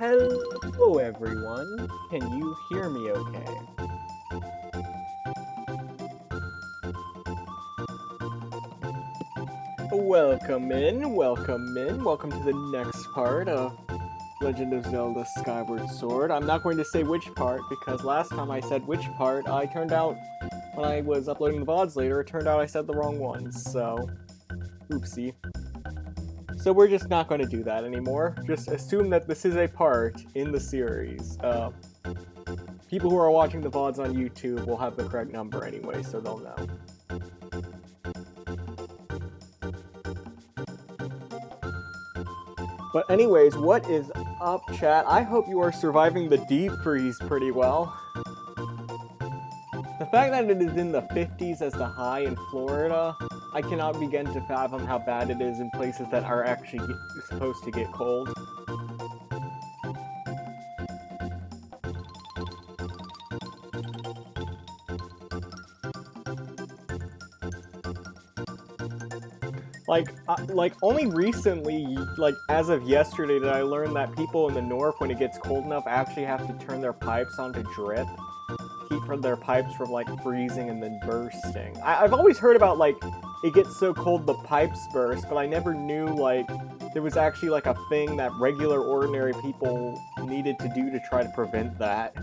Hello everyone, can you hear me okay? Welcome to the next part of Legend of Zelda Skyward Sword. I'm not going to say which part, because last time I said which part, when I was uploading the VODs later, it turned out I said the wrong one, so oopsie. So we're just not going to do that anymore. Just assume that this is a part in the series. People who are watching the VODs on YouTube will have the correct number anyway, so they'll know. But anyways, what is up, chat? I hope you are surviving the deep freeze pretty well. The fact that it is in the 50s as the high in Florida, I cannot begin to fathom how bad it is in places that are actually supposed to get cold. Like only recently, like as of yesterday, did I learn that people in the north, when it gets cold enough, actually have to turn their pipes on to drip. Keep their pipes from like freezing and then bursting. I've always heard about like it gets so cold the pipes burst, but I never knew like there was actually like a thing that regular ordinary people needed to do to try to prevent that.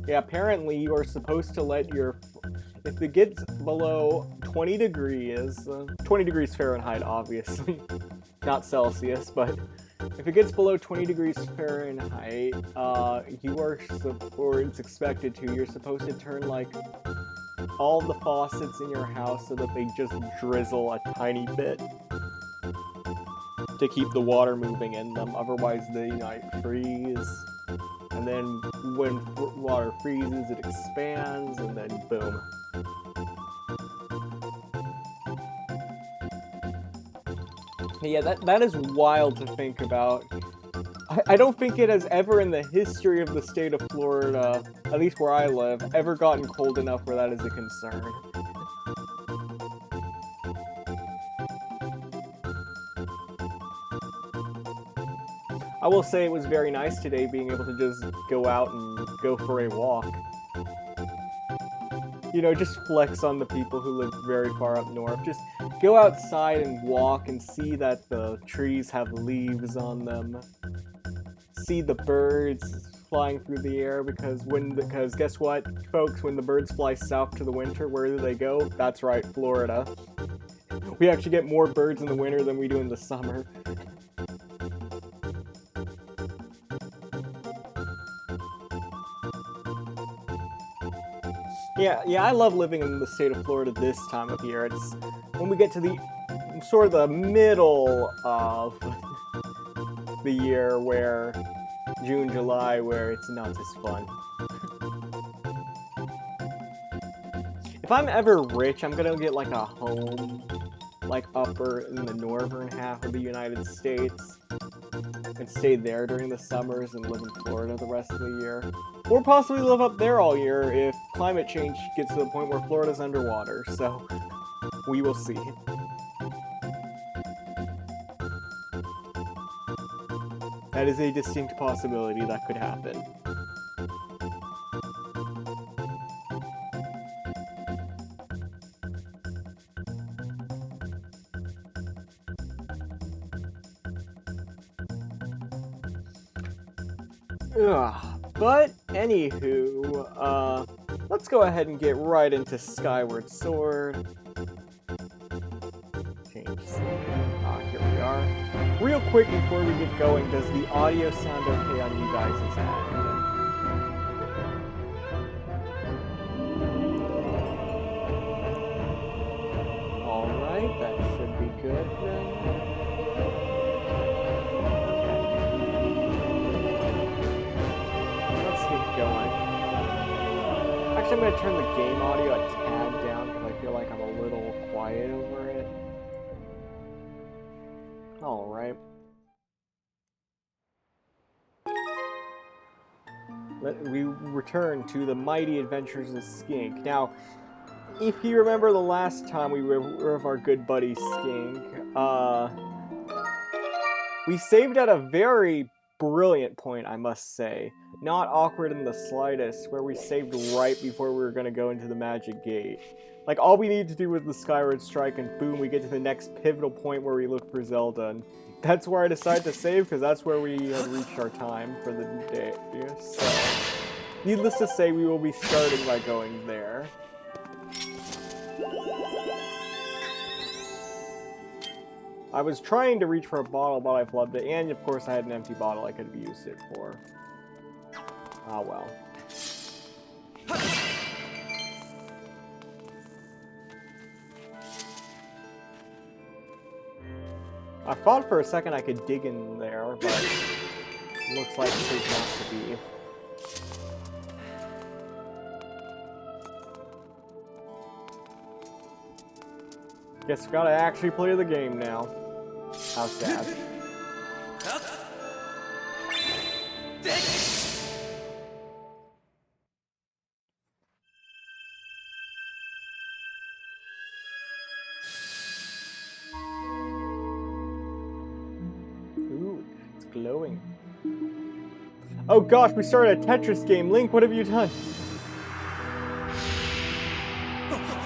Yeah, apparently you are supposed to let your, if it gets below 20 degrees, 20 degrees Fahrenheit obviously, not Celsius, but if it gets below 20 degrees Fahrenheit, you are, or it's expected to, you're supposed to turn, like, all the faucets in your house so that they just drizzle a tiny bit to keep the water moving in them, otherwise they might freeze. And then when water freezes, it expands, and then boom. Yeah, that is wild to think about. I don't think it has ever in the history of the state of Florida, at least where I live, ever gotten cold enough where that is a concern. I will say it was very nice today being able to just go out and go for a walk. You know, just flex on the people who live very far up north. Just go outside and walk and see that the trees have leaves on them. See the birds flying through the air, because guess what, folks, when the birds fly south to the winter, where do they go? That's right, Florida. We actually get more birds in the winter than we do in the summer. Yeah, I love living in the state of Florida this time of year. It's when we get to the sort of the middle of the year, where June, July, where it's not as fun. If I'm ever rich, I'm gonna get like a home, like upper in the northern half of the United States, and stay there during the summers and live in Florida the rest of the year. Or possibly live up there all year if climate change gets to the point where Florida's underwater, so we will see. That is a distinct possibility that could happen. But anywho, let's go ahead and get right into Skyward Sword. Change scene. Here we are. Real quick before we get going, does the audio sound okay on you guys' end? Alright, that should be good then. Going. Actually, I'm going to turn the game audio a tad down because I feel like I'm a little quiet over it. Alright. We return to the mighty adventures of Skink. Now, if you remember the last time we were with our good buddy Skink, We saved at a very brilliant point, I must say. Not awkward in the slightest, where we saved right before we were going to go into the magic gate. Like, all we need to do was the Skyward strike, and boom, we get to the next pivotal point where we look for Zelda. And that's where I decided to save, because that's where we had reached our time for the day. So, needless to say, we will be starting by going there. I was trying to reach for a bottle, but I flubbed it, and of course I had an empty bottle I could have used it for. Ah well. I thought for a second I could dig in there, but looks like it is not to be. Guess we gotta actually play the game now. How sad. Ooh, it's glowing. Oh gosh, we started a Tetris game. Link, what have you done?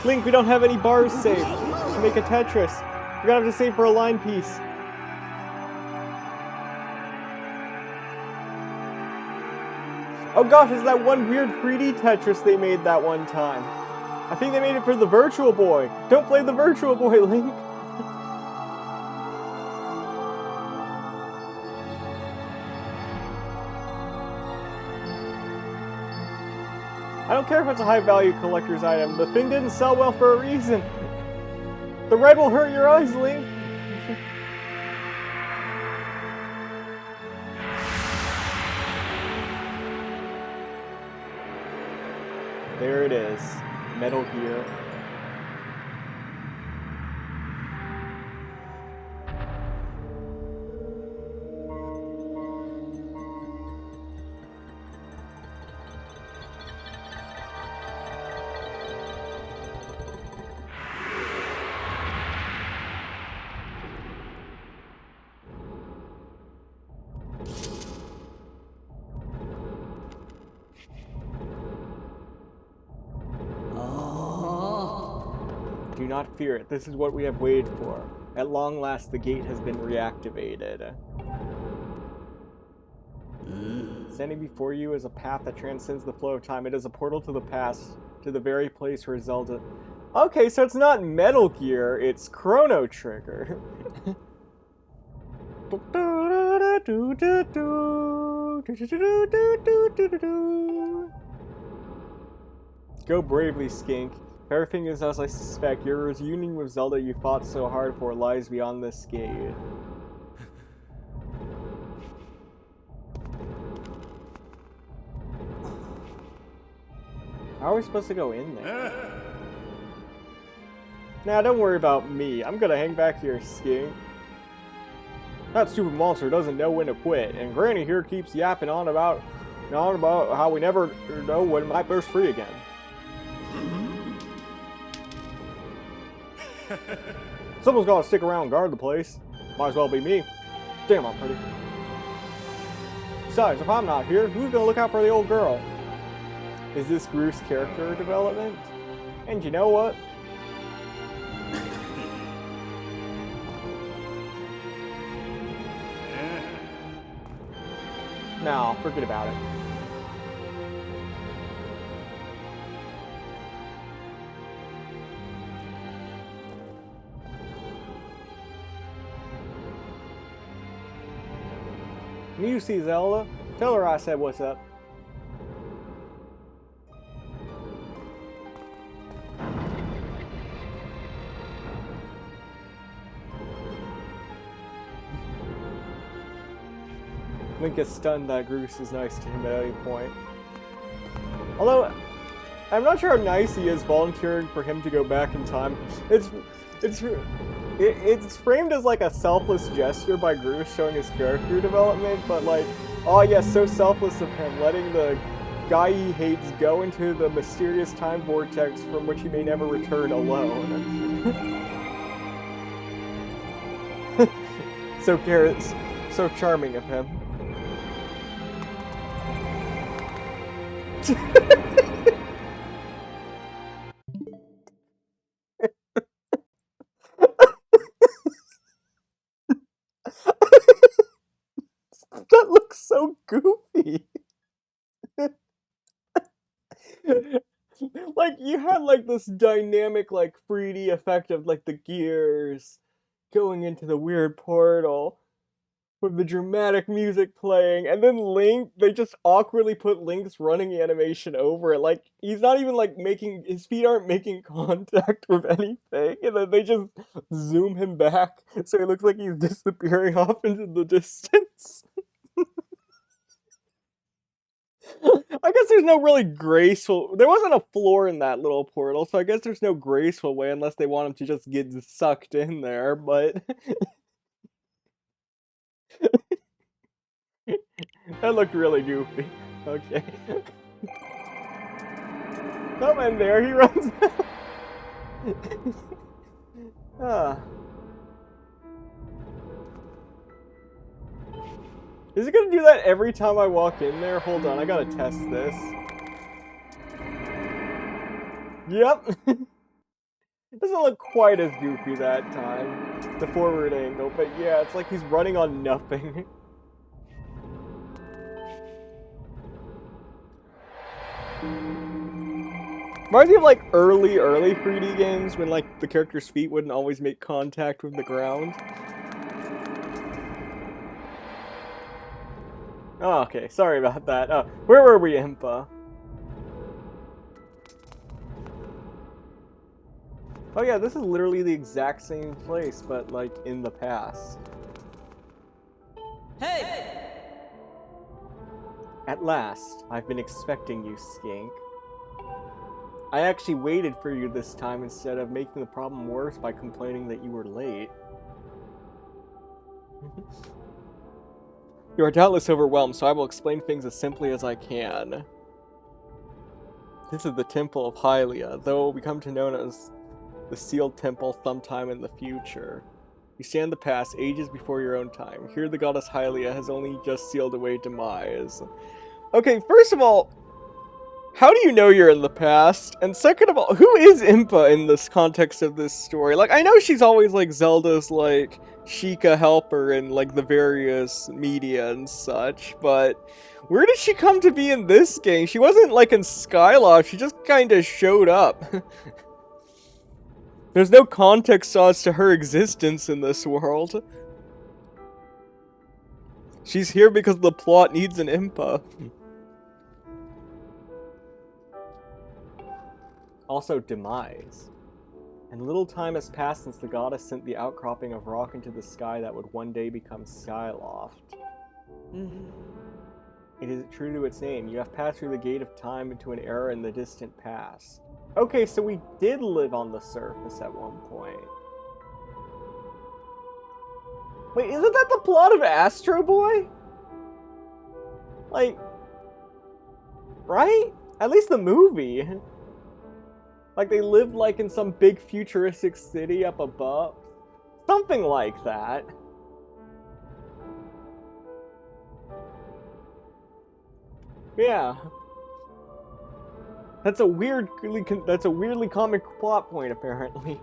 Link, we don't have any bars saved to make a Tetris. We're gonna have to save for a line piece. Oh gosh, it's that one weird 3D Tetris they made that one time. I think they made it for the Virtual Boy. Don't play the Virtual Boy, Link. I don't care if it's a high-value collector's item. The thing didn't sell well for a reason. The red will hurt your eyes, Link. There it is. Metal Gear. Do not fear it. This is what we have waited for. At long last, the gate has been reactivated. Standing before you is a path that transcends the flow of time. It is a portal to the past, to the very place where Zelda... Okay, so it's not Metal Gear, it's Chrono Trigger. Go bravely, Skink. If everything is as I suspect, your reunion with Zelda you fought so hard for lies beyond this gate. How are we supposed to go in there? Nah, don't worry about me. I'm gonna hang back here, Skink. That stupid monster doesn't know when to quit, and Granny here keeps yapping on about how we never know when it might burst free again. Someone's gotta stick around and guard the place. Might as well be me. Damn, I'm pretty. Besides, if I'm not here, who's gonna look out for the old girl? Is this Groose character development? And you know what? No, forget about it. You see Zelda? Tell her I said what's up. Link is stunned that Groose is nice to him at any point. Although, I'm not sure how nice he is volunteering for him to go back in time. It's framed as like a selfless gesture by Groose showing his character development, but like, oh yes, so selfless of him, letting the guy he hates go into the mysterious time vortex from which he may never return alone. So charming of him. That looks so goofy. Like, you had, like, this dynamic, like, 3D effect of, like, the gears going into the weird portal with the dramatic music playing, and then Link, they just awkwardly put Link's running animation over it. Like, he's not even, like, his feet aren't making contact with anything, and then they just zoom him back so he looks like he's disappearing off into the distance. I guess there's no really graceful... There wasn't a floor in that little portal, so I guess there's no graceful way unless they want him to just get sucked in there, but... That looked really goofy. Okay. Oh, and there he runs out. Ah. Is it gonna do that every time I walk in there? Hold on, I gotta test this. Yep. Doesn't look quite as goofy that time. The forward angle, but yeah, it's like he's running on nothing. Reminds me of like early 3D games when like the character's feet wouldn't always make contact with the ground. Oh, okay, sorry about that. Where were we, Impa? Oh yeah, this is literally the exact same place, but like in the past. Hey! At last, I've been expecting you, Skink. I actually waited for you this time instead of making the problem worse by complaining that you were late. You are doubtless overwhelmed, so I will explain things as simply as I can. This is the Temple of Hylia, though it will become to known as the Sealed Temple sometime in the future. You stand in the past, ages before your own time. Here the goddess Hylia has only just sealed away demise. Okay, first of all, how do you know you're in the past? And second of all, who is Impa in this context of this story? Like, I know she's always, like, Zelda's, like, Sheikah helper in, like, the various media and such, but where did she come to be in this game? She wasn't, like, in Skyloft, she just kinda showed up. There's no context as to her existence in this world. She's here because the plot needs an Impa. Also, demise. And little time has passed since the goddess sent the outcropping of rock into the sky that would one day become Skyloft. It is true to its name. You have passed through the gate of time into an era in the distant past. Okay, so we did live on the surface at one point. Wait, isn't that the plot of Astro Boy? Like, right? At least the movie. Like, they lived, like, in some big futuristic city up above. Something like that. Yeah. That's a weirdly comic plot point, apparently.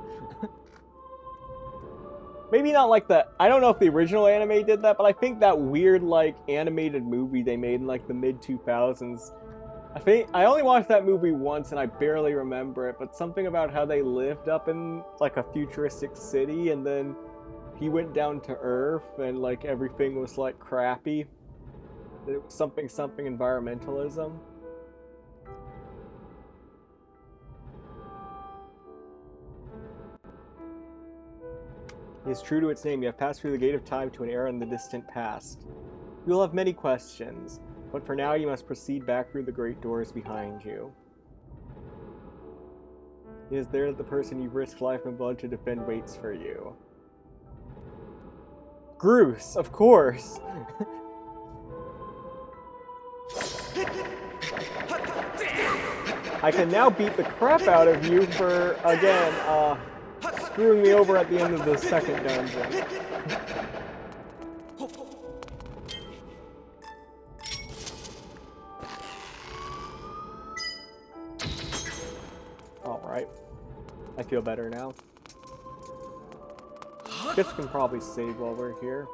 Maybe not like the... I don't know if the original anime did that, but I think that weird, like, animated movie they made in, like, the mid-2000s... I only watched that movie once and I barely remember it, but something about how they lived up in, like, a futuristic city and then he went down to Earth and, like, everything was, like, crappy. It was something environmentalism. It is true to its name. You have passed through the gate of time to an era in the distant past. You will have many questions. But for now, you must proceed back through the great doors behind you. It is there that the person you risked life and blood to defend waits for you. Groose, of course! I can now beat the crap out of you for, again, screwing me over at the end of the second dungeon. feel better now. Guess we can probably save while we're here.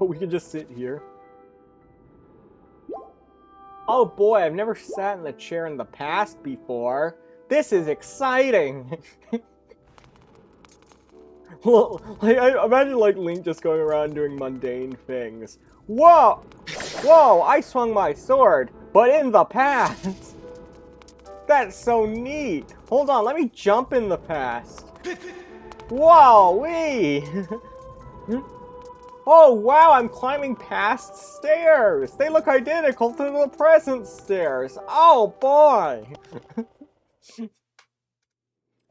Oh, we can just sit here. Oh boy, I've never sat in the chair in the past before. This is exciting! Well, like, I imagine like Link just going around doing mundane things. Whoa! Whoa, I swung my sword, but in the past! That's so neat! Hold on, let me jump in the past. Whoa, wee! Oh wow, I'm climbing past stairs! They look identical to the present stairs! Oh boy!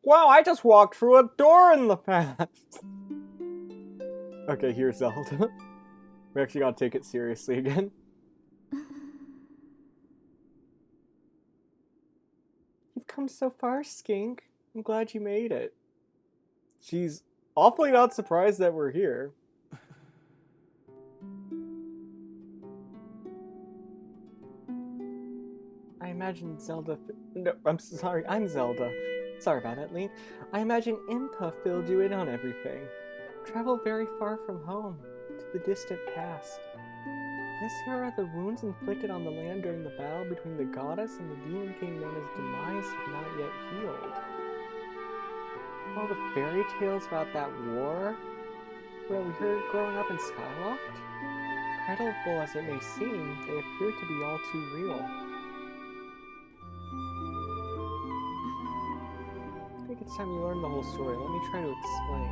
Wow, I just walked through a door in the past! Okay, here's Zelda. We're actually gonna take it seriously again. You've come so far, Skink. I'm glad you made it. She's awfully not surprised that we're here. I imagine Zelda... No, I'm sorry, I'm Zelda. Sorry about that, Link. I imagine Impa filled you in on everything. Travel very far from home, to the distant past. This here are the wounds inflicted on the land during the battle between the goddess and the demon king known as Demise have not yet healed. All the fairy tales about that war that we heard growing up in Skyloft? Incredible as it may seem, they appear to be all too real. I think it's time you learn the whole story. Let me try to explain.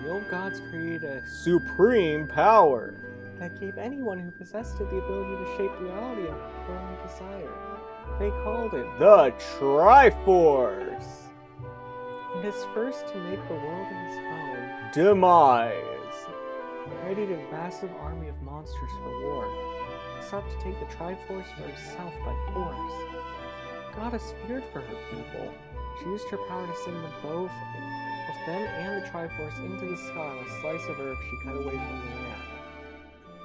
The old gods created a supreme power that gave anyone who possessed it the ability to shape reality and fulfill their desire. They called it the Triforce. And his first to make the world his own, Demise, created a massive army of monsters for war. He sought to take the Triforce for himself by force. The goddess feared for her people. She used her power to send them both them and the Triforce into the sky on a slice of earth she cut away from the land.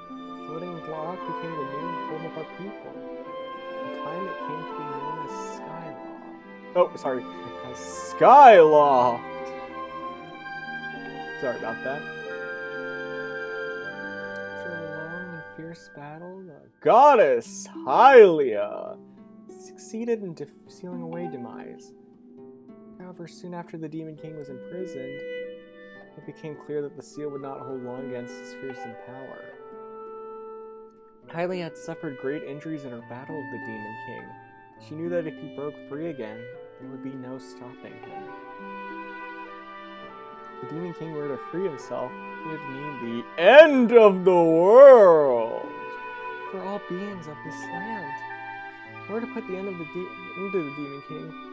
The floating block became the new home of our people. In time it came to be known as Skyloft. Oh, sorry, as Skyloft! Sorry about that. After a long and fierce battle, the goddess Hylia succeeded in sealing away Demise. However, soon after the Demon King was imprisoned, it became clear that the seal would not hold long against his fearsome power. Hylia had suffered great injuries in her battle with the Demon King. She knew that if he broke free again, there would be no stopping him. If the Demon King were to free himself, it would mean the end of the world for all beings of this land. In order to put the end of the into the Demon King,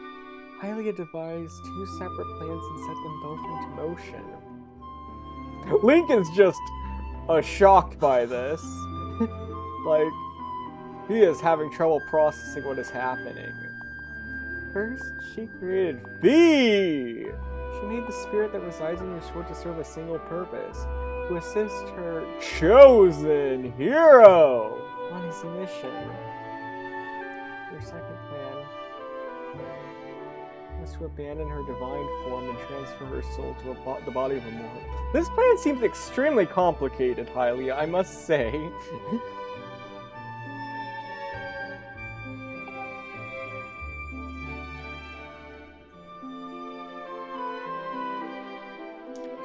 Hylia devised two separate plans and set them both into motion. Link is just shocked by this. Like, he is having trouble processing what is happening. First, she created Bee! She made the spirit that resides in your sword to serve a single purpose, to assist her chosen hero on his mission. Her second plan was to abandon her divine form and transfer her soul to the body of a mortal. This plan seems extremely complicated, Hylia, I must say.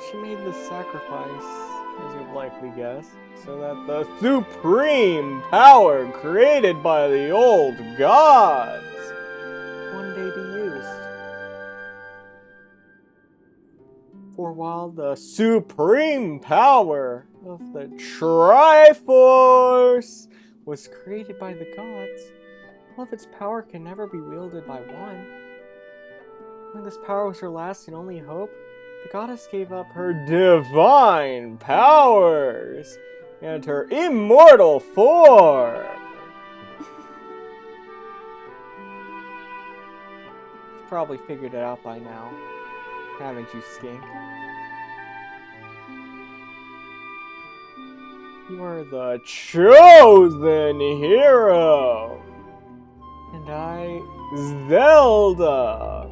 She made the sacrifice, as you've likely guessed, so that the supreme power created by the old gods one day be used. For while the supreme power of the Triforce was created by the gods, all of its power can never be wielded by one. When this power was her last and only hope, the goddess gave up her divine powers and her immortal form. You've probably figured it out by now, haven't you, Skink? You are the chosen hero! And I, Zelda!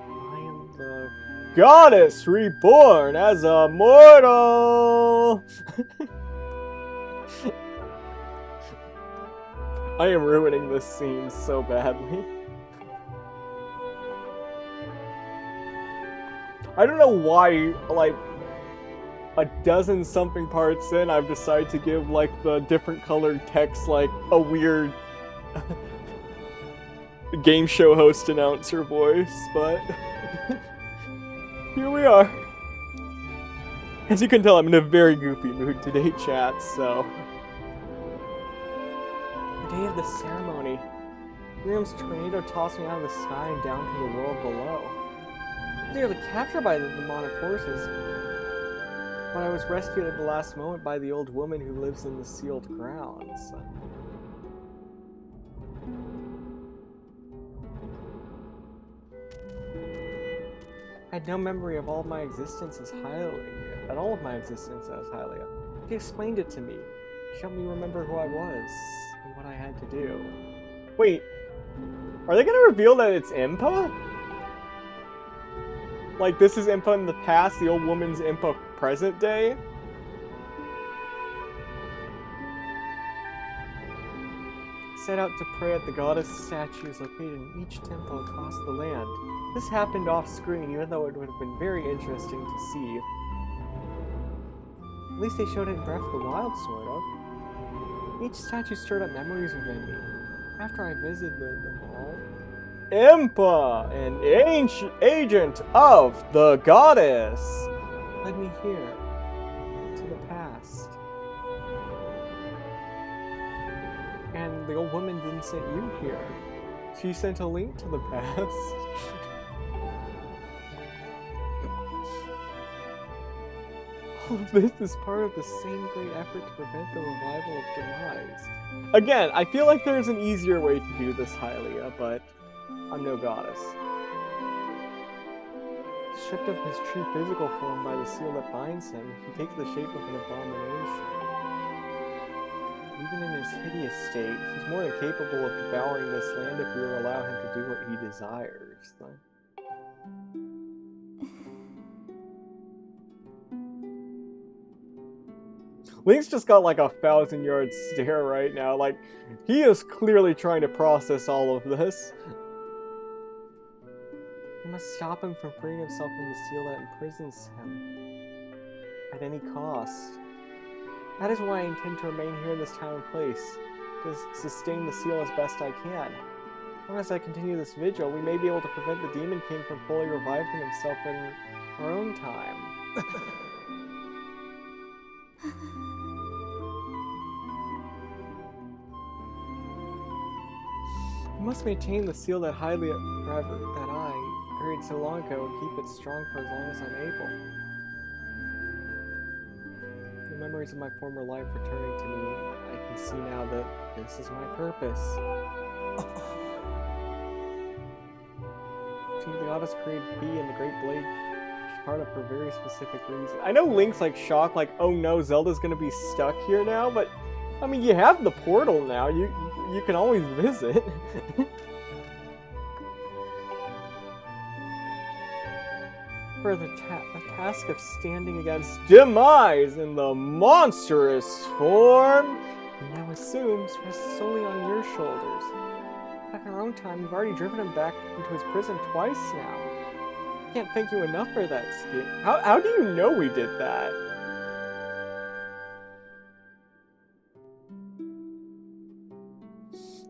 I am the goddess reborn as a mortal! I am ruining this scene so badly. I don't know why, like, a dozen something parts in, I've decided to give, like, the different colored text, like, a weird game show host announcer voice, but here we are. As you can tell, I'm in a very goofy mood today, chat, so. The day of the ceremony, Miriam's tornado tossed me out of the sky and down to the world below. I was nearly captured by the demonic forces, but I was rescued at the last moment by the old woman who lives in the sealed grounds. I had no memory of all of my existence as Hylia. She explained it to me. She helped me remember who I was and what I had to do. Wait, are they gonna reveal that it's Impa? Like, this is Impa in the past, the old woman's Impa present day? Set out to pray at the goddess statues located in each temple across the land. This happened off-screen, even though it would have been very interesting to see. At least they showed it in Breath of the Wild, sort of. Each statue stirred up memories within me. After I visited them all, Impa, an ancient agent of the goddess, led me here, to the past. And the old woman didn't send you here. She sent a link to the past. All of this is part of the same great effort to prevent the revival of demise. Again, I feel like there's an easier way to do this, Hylia, but I'm no goddess. Stripped of his true physical form by the seal that binds him, he takes the shape of an abomination. Even in his hideous state, he's more than capable of devouring this land if we will allow him to do what he desires. Link's just got like a 1,000-yard stare right now. Like, he is clearly trying to process all of this. We must stop him from freeing himself from the seal that imprisons him. At any cost. That is why I intend to remain here in this time and place. To sustain the seal as best I can. As long as I continue this vigil, we may be able to prevent the Demon King from fully reviving himself in our own time. We must maintain the seal that I buried so long ago and keep it strong for as long as I'm able. The memories of my former life returning to me, I can see now that this is my purpose. See, the goddess created B and the Great Blade is part of for very specific reason. I know Link's like shocked, like, oh no, Zelda's gonna be stuck here now, but I mean, you have the portal now. You can always visit. For the task of standing against demise in the monstrous form, he now assumes rests solely on your shoulders. Back in our own time, you've already driven him back into his prison twice now. I can't thank you enough for that, Skip. How do you know we did that?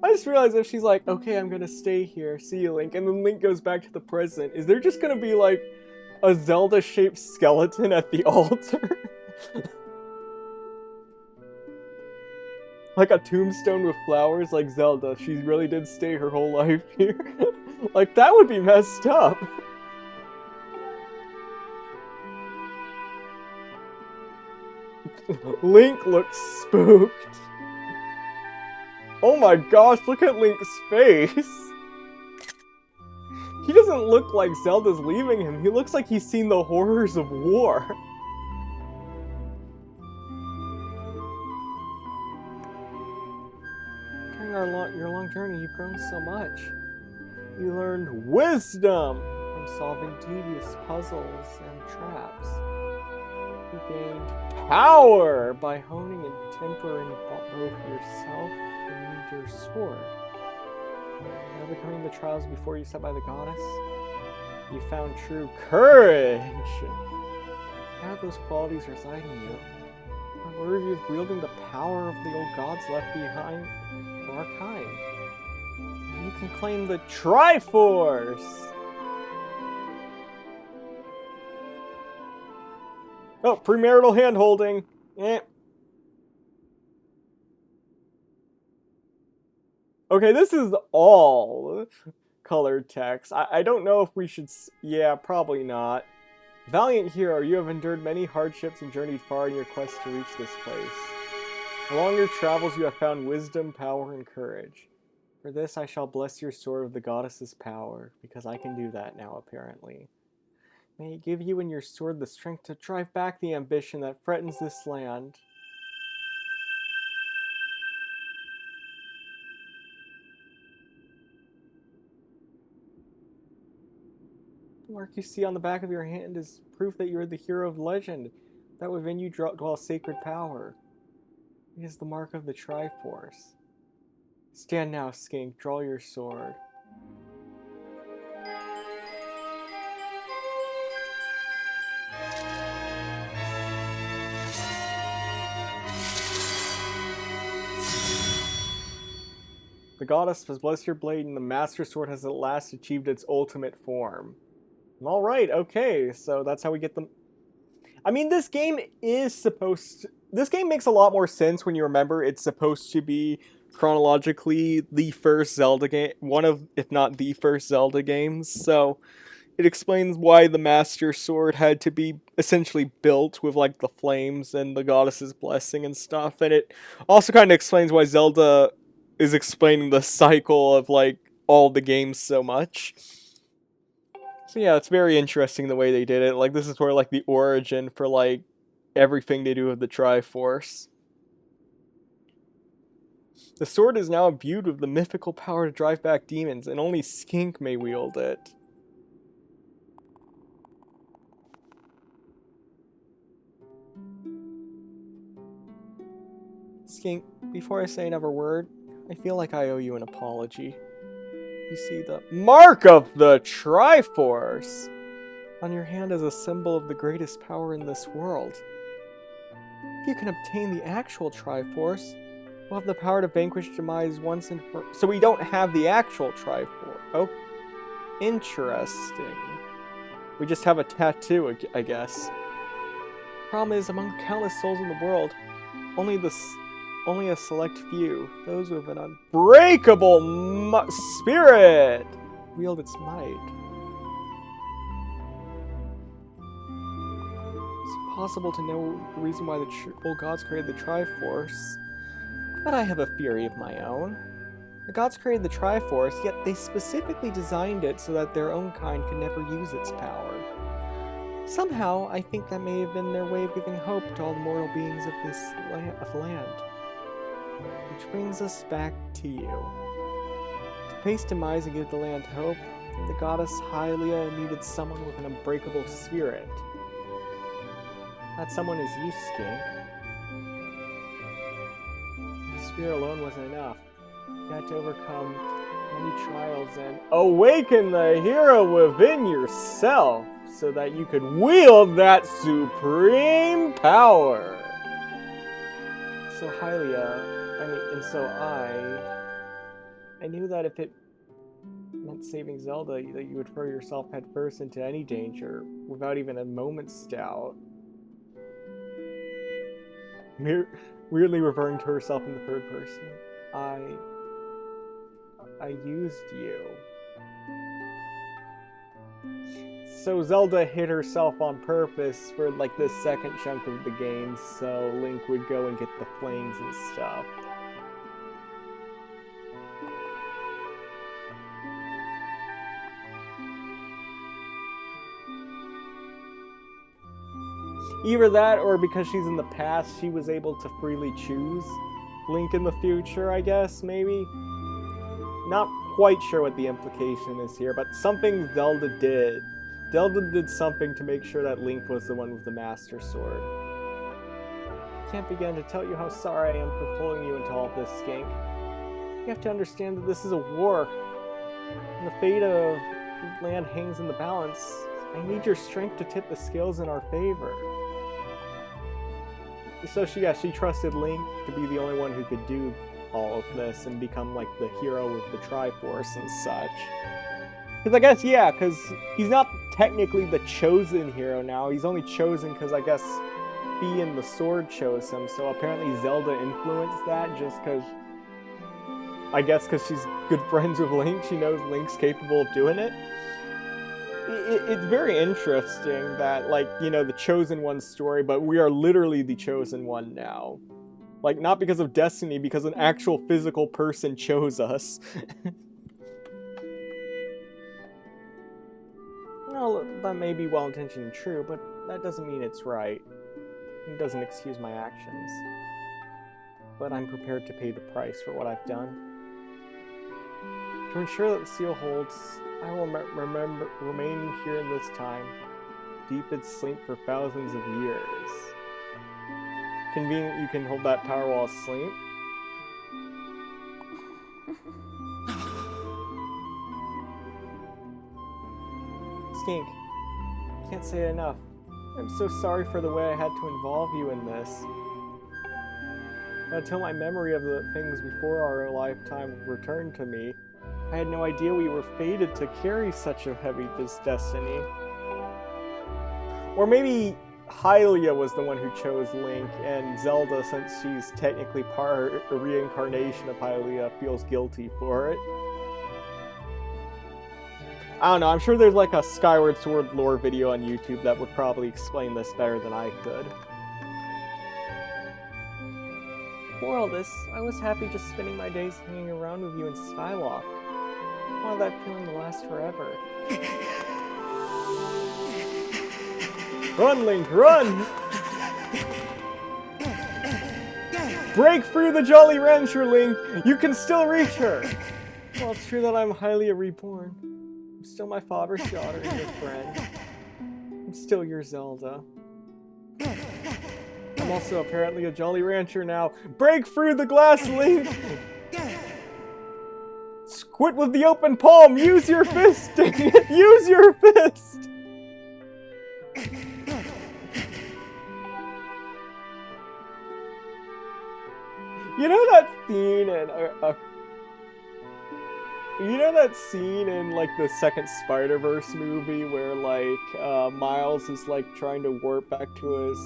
I just realized if she's like, okay, I'm gonna stay here, see you, Link, and then Link goes back to the present, is there just gonna be like a Zelda-shaped skeleton at the altar? Like a tombstone with flowers like Zelda. She really did stay her whole life here. Like, that would be messed up. Link looks spooked. Oh my gosh, look at Link's face. He doesn't look like Zelda's leaving him. He looks like he's seen the horrors of war. During your long journey, you've grown so much. You learned wisdom from solving tedious puzzles and traps. You gained power by honing and tempering both yourself and your sword. By overcoming the trials before you set by the goddess, you found true courage. How do those qualities reside in you? Or were you wielding the power of the old gods left behind for our kind? You can claim the Triforce! Oh, premarital hand-holding. Eh. Okay, this is all colored text. I don't know if we should... Yeah, probably not. Valiant hero, you have endured many hardships and journeyed far in your quest to reach this place. Along your travels you have found wisdom, power, and courage. For this I shall bless your sword with the goddess's power, because I can do that now, apparently. May it give you and your sword the strength to drive back the ambition that threatens this land. The mark you see on the back of your hand is proof that you are the hero of legend, that within you dwells sacred power. It is the mark of the Triforce. Stand now, Skink, draw your sword. The goddess has blessed your blade and the Master Sword has at last achieved its ultimate form. Alright, okay, so that's how we get them. I mean, this game is supposed to... This game makes a lot more sense when you remember it's supposed to be chronologically the first Zelda game, one of, if not the first Zelda games, so it explains why the Master Sword had to be essentially built with, like, the flames and the goddess's blessing and stuff, and it also kind of explains why Zelda is explaining the cycle of, like, all the games so much. So yeah, it's very interesting the way they did it. Like, this is where, like, the origin for, like, everything to do with the Triforce. The sword is now imbued with the mythical power to drive back demons, and only Skink may wield it. Skink, before I say another word, I feel like I owe you an apology. You see the mark of the Triforce on your hand as a symbol of the greatest power in this world. If you can obtain the actual Triforce, we'll have the power to vanquish demise once and for... So we don't have the actual Triforce. Oh, interesting. We just have a tattoo, I guess. Problem is, among the countless souls in the world, only a select few, those with an unbreakable spirit, wield its might. It's impossible to know the reason why the old gods created the Triforce, but I have a theory of my own. The gods created the Triforce, yet they specifically designed it so that their own kind could never use its power. Somehow, I think that may have been their way of giving hope to all the mortal beings of this land. Which brings us back to you. To face demise and give the land hope, the goddess Hylia needed someone with an unbreakable spirit. That someone is you, Skink. The spirit alone wasn't enough. You had to overcome many trials and awaken the hero within yourself so that you could wield that supreme power. So Hylia... I knew that if it meant saving Zelda, that you would throw yourself headfirst into any danger, without even a moment's doubt. weirdly referring to herself in the third person. I used you. So Zelda hit herself on purpose for like this second chunk of the game, so Link would go and get the flames and stuff. Either that, or because she's in the past, she was able to freely choose Link in the future, I guess, maybe? Not quite sure what the implication is here, but something Zelda did. Zelda did something to make sure that Link was the one with the Master Sword. I can't begin to tell you how sorry I am for pulling you into all this, Skink. You have to understand that this is a war, and the fate of the land hangs in the balance. I need your strength to tip the scales in our favor. So she trusted Link to be the only one who could do all of this and become like the hero of the Triforce and such. Because I guess, yeah, because he's not technically the chosen hero now. He's only chosen because I guess Fi and the sword chose him. So apparently Zelda influenced that just because, I guess because she's good friends with Link. She knows Link's capable of doing it. It's very interesting that, like, you know, the Chosen One story, but we are literally the Chosen One now. Like, not because of destiny, because an actual physical person chose us. Well, that may be well-intentioned and true, but that doesn't mean it's right. It doesn't excuse my actions. But I'm prepared to pay the price for what I've done. To ensure that the seal holds, I will remain here in this time, deep in sleep for thousands of years. Convenient you can hold that power while asleep. Skink, can't say it enough. I'm so sorry for the way I had to involve you in this. But until my memory of the things before our lifetime returned to me, I had no idea we were fated to carry such a heavy destiny. Or maybe Hylia was the one who chose Link, and Zelda, since she's technically a reincarnation of Hylia, feels guilty for it. I don't know, I'm sure there's like a Skyward Sword lore video on YouTube that would probably explain this better than I could. For all this, I was happy just spending my days hanging around with you in Skyloft. I wanted that feeling to last forever. Run, Link, run! Break through the Jolly Rancher, Link! You can still reach her! Well, it's true that I'm Hylia reborn. I'm still my father's daughter and your friend. I'm still your Zelda. I'm also apparently a Jolly Rancher now. Break through the glass, Link! Quit with the open palm! Use your fist! Use your fist! You know that scene in like the second Spider-Verse movie where like Miles is like trying to warp back to his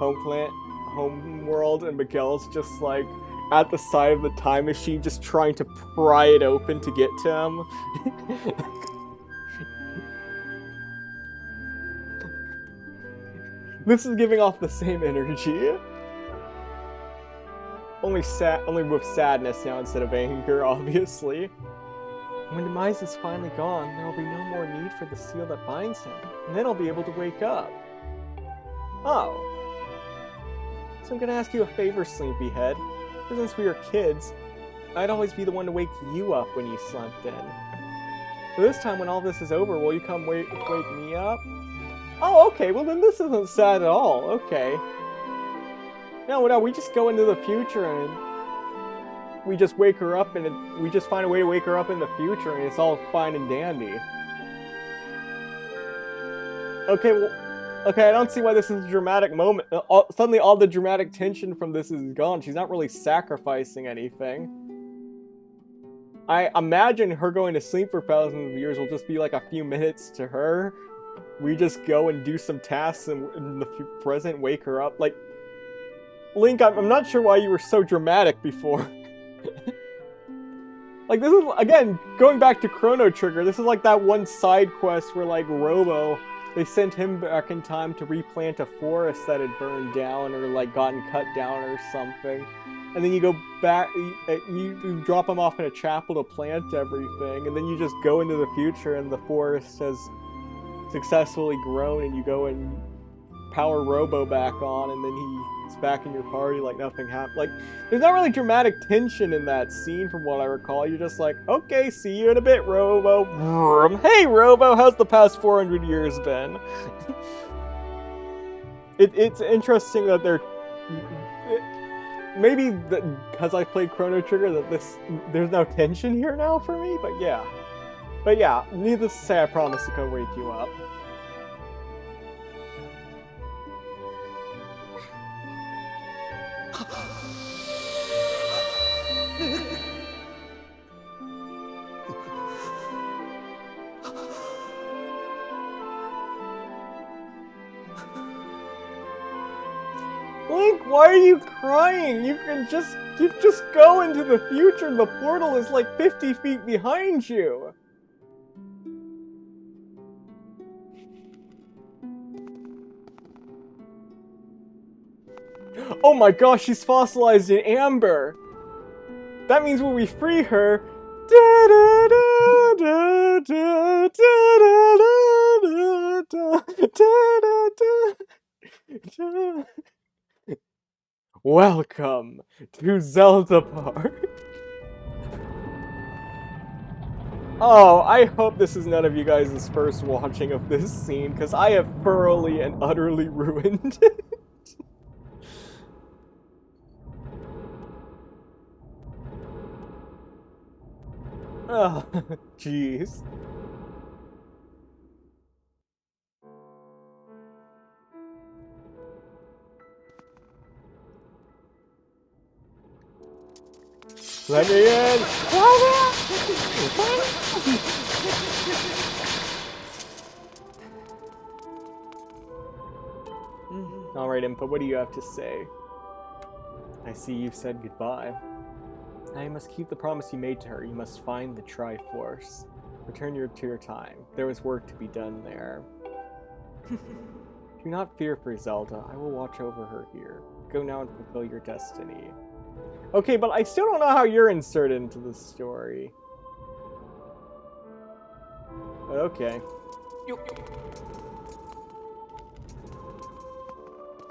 home world, and Miguel's just like at the side of the time machine just trying to pry it open to get to him. This is giving off the same energy. Only with sadness now instead of anger, obviously. When Demise is finally gone, there will be no more need for the seal that binds him, and then I'll be able to wake up. Oh. So I'm gonna ask you a favor, Sleepyhead. Since we were kids, I'd always be the one to wake you up when you slept in. But this time, when all this is over, will you come wake me up? Oh, okay, well then this isn't sad at all, okay. No, we just go into the future and we just wake her up and we just find a way to wake her up in the future and it's all fine and dandy. Okay, well, okay, I don't see why this is a dramatic moment. Suddenly all the dramatic tension from this is gone. She's not really sacrificing anything. I imagine her going to sleep for thousands of years will just be like a few minutes to her. We just go and do some tasks and in the present wake her up. Like, Link, I'm not sure why you were so dramatic before. Like, this is, again, going back to Chrono Trigger, this is like that one side quest where, like, Robo, they sent him back in time to replant a forest that had burned down or, like, gotten cut down or something. And then you go back, you drop him off in a chapel to plant everything, and then you just go into the future and the forest has successfully grown, and you go and power Robo back on, and then he's back in your party like nothing happened. Like, there's not really dramatic tension in that scene from what I recall. You're just like, okay, see you in a bit, Robo. Hey, Robo, how's the past 400 years been? It's interesting that they're... maybe because I played Chrono Trigger that there's no tension here now for me, but yeah. But yeah, needless to say, I promise to come wake you up. Link, why are you crying? You just go into the future. The portal is like 50 feet behind you. Oh my gosh, she's fossilized in amber. That means when we free her... Welcome to Zelda Park. Oh, I hope this is none of you guys' first watching of this scene, because I have thoroughly and utterly ruined it. Oh, jeez. Let me in! Alright, Impa, what do you have to say? I see you've said goodbye. Now you must keep the promise you made to her. You must find the Triforce. Return to your time. There was work to be done there. Do not fear for Zelda. I will watch over her here. Go now and fulfill your destiny. Okay, but I still don't know how you're inserted into this story. But okay.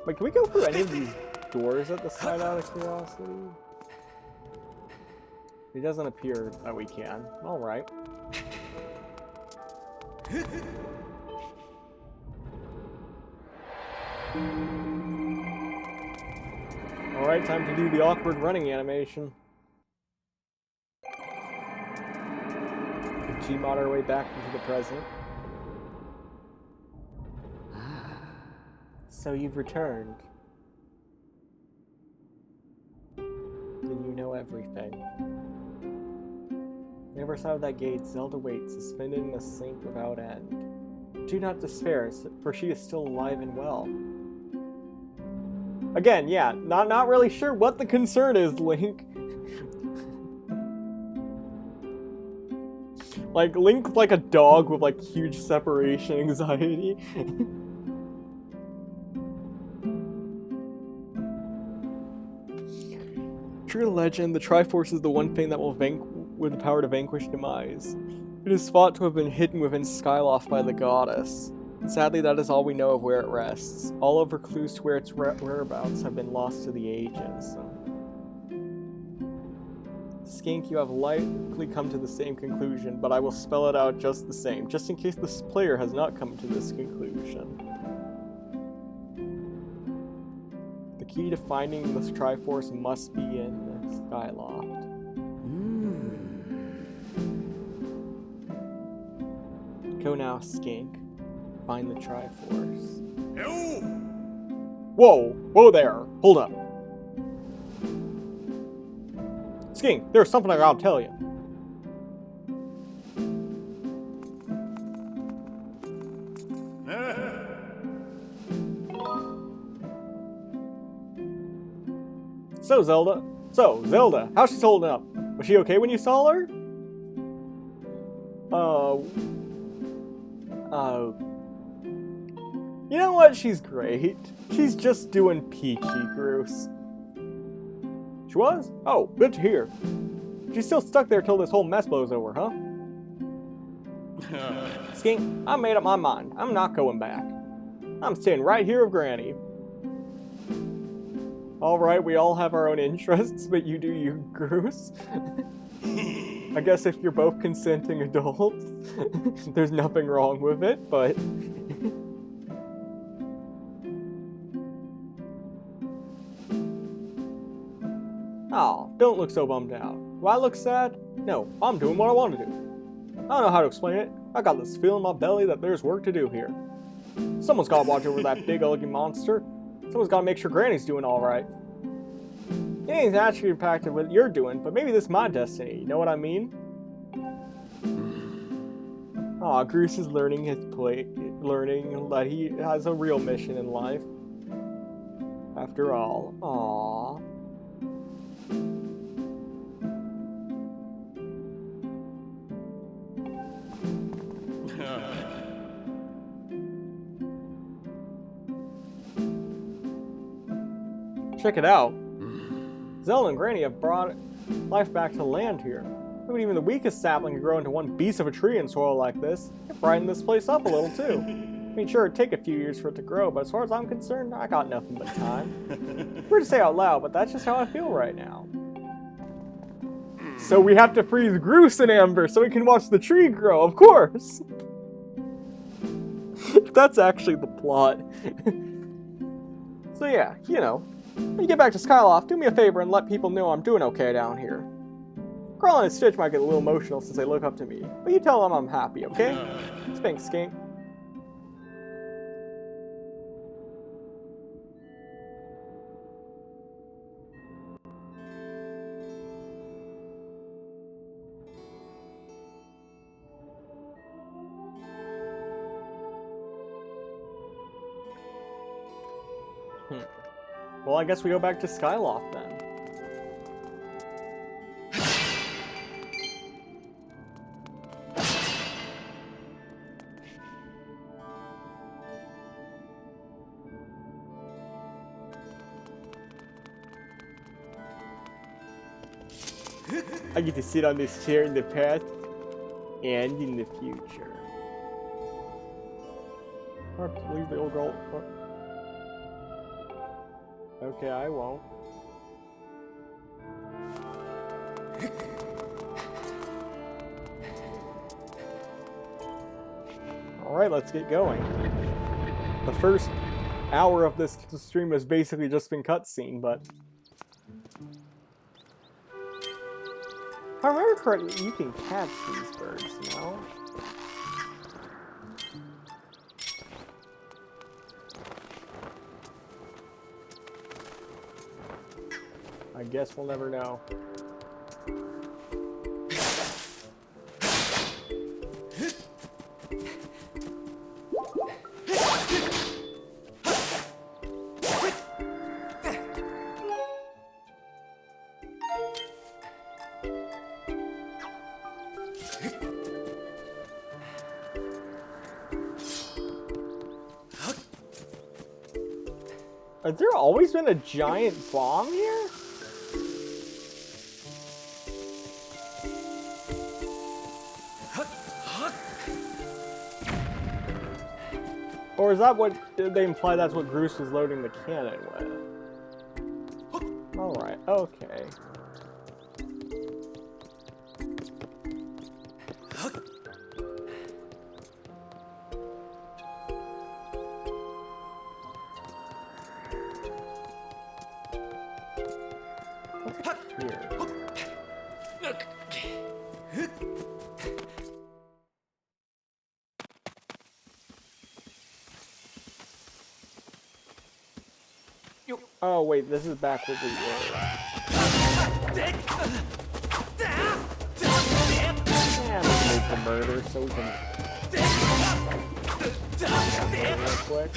Wait, can we go through any of these doors at the side out of curiosity? It doesn't appear that we can. Alright. Alright, time to do the awkward running animation. Gmod our way back into the present. So you've returned. Then you know everything. On the other side of that gate, Zelda waits, suspended in a sleep without end. Do not despair, for she is still alive and well. Again, yeah, not really sure what the concern is, Link. Like, Link like a dog with, like, huge separation anxiety. True to legend, the Triforce is the one thing that will with the power to vanquish demise. It is thought to have been hidden within Skyloft by the goddess. Sadly, that is all we know of where it rests. All other clues to where its whereabouts have been lost to the ages. Skink, you have likely come to the same conclusion, but I will spell it out just the same, just in case this player has not come to this conclusion. The key to finding this Triforce must be in Skyloft. Go now, Skink. Find the Triforce. No! Whoa! Whoa there! Hold up. Skink, there's something I gotta tell you. So, Zelda, how's she holding up? Was she okay when you saw her? You know what? She's great. She's just doing peachy, Groose. She was? Oh, good to hear. She's still stuck there till this whole mess blows over, huh? Skink, I made up my mind. I'm not going back. I'm staying right here with Granny. Alright, we all have our own interests, but you do you, Groose. I guess if you're both consenting adults, there's nothing wrong with it, but... Aw, don't look so bummed out. Do I look sad? No, I'm doing what I want to do. I don't know how to explain it. I got this feeling in my belly that there's work to do here. Someone's gotta watch over that big ugly monster. Someone's gotta make sure Granny's doing alright. It ain't actually impacted what you're doing, but maybe this is my destiny, you know what I mean? Aw, Groose is learning learning that he has a real mission in life. After all, aww. Check it out. Zelda and Granny have brought life back to the land here. Maybe even the weakest sapling can grow into one beast of a tree in soil like this. It brightened this place up a little too. I mean, sure, it'd take a few years for it to grow, but as far as I'm concerned, I got nothing but time. Weird to say out loud, but that's just how I feel right now. So we have to freeze Groose and Amber so we can watch the tree grow, of course! That's actually the plot. So yeah, you know. When you get back to Skyloft, do me a favor and let people know I'm doing okay down here. Crawling and Stitch might get a little emotional since they look up to me, but you tell them I'm happy, okay? Thanks, Skink. Well, I guess we go back to Skyloft then. I get to sit on this chair in the past and in the future. Leave the old girl. Okay, I won't. Alright, let's get going. The first hour of this stream has basically just been cutscene, but... If I remember correctly, you can catch these birds, no? I guess we'll never know. Has there always been a giant bomb here? Or is that what they imply that's what Groose was loading the cannon with? Alright, okay. Here. Oh wait, this is back where we were. Yeah, we can make the murder so we can... real quick.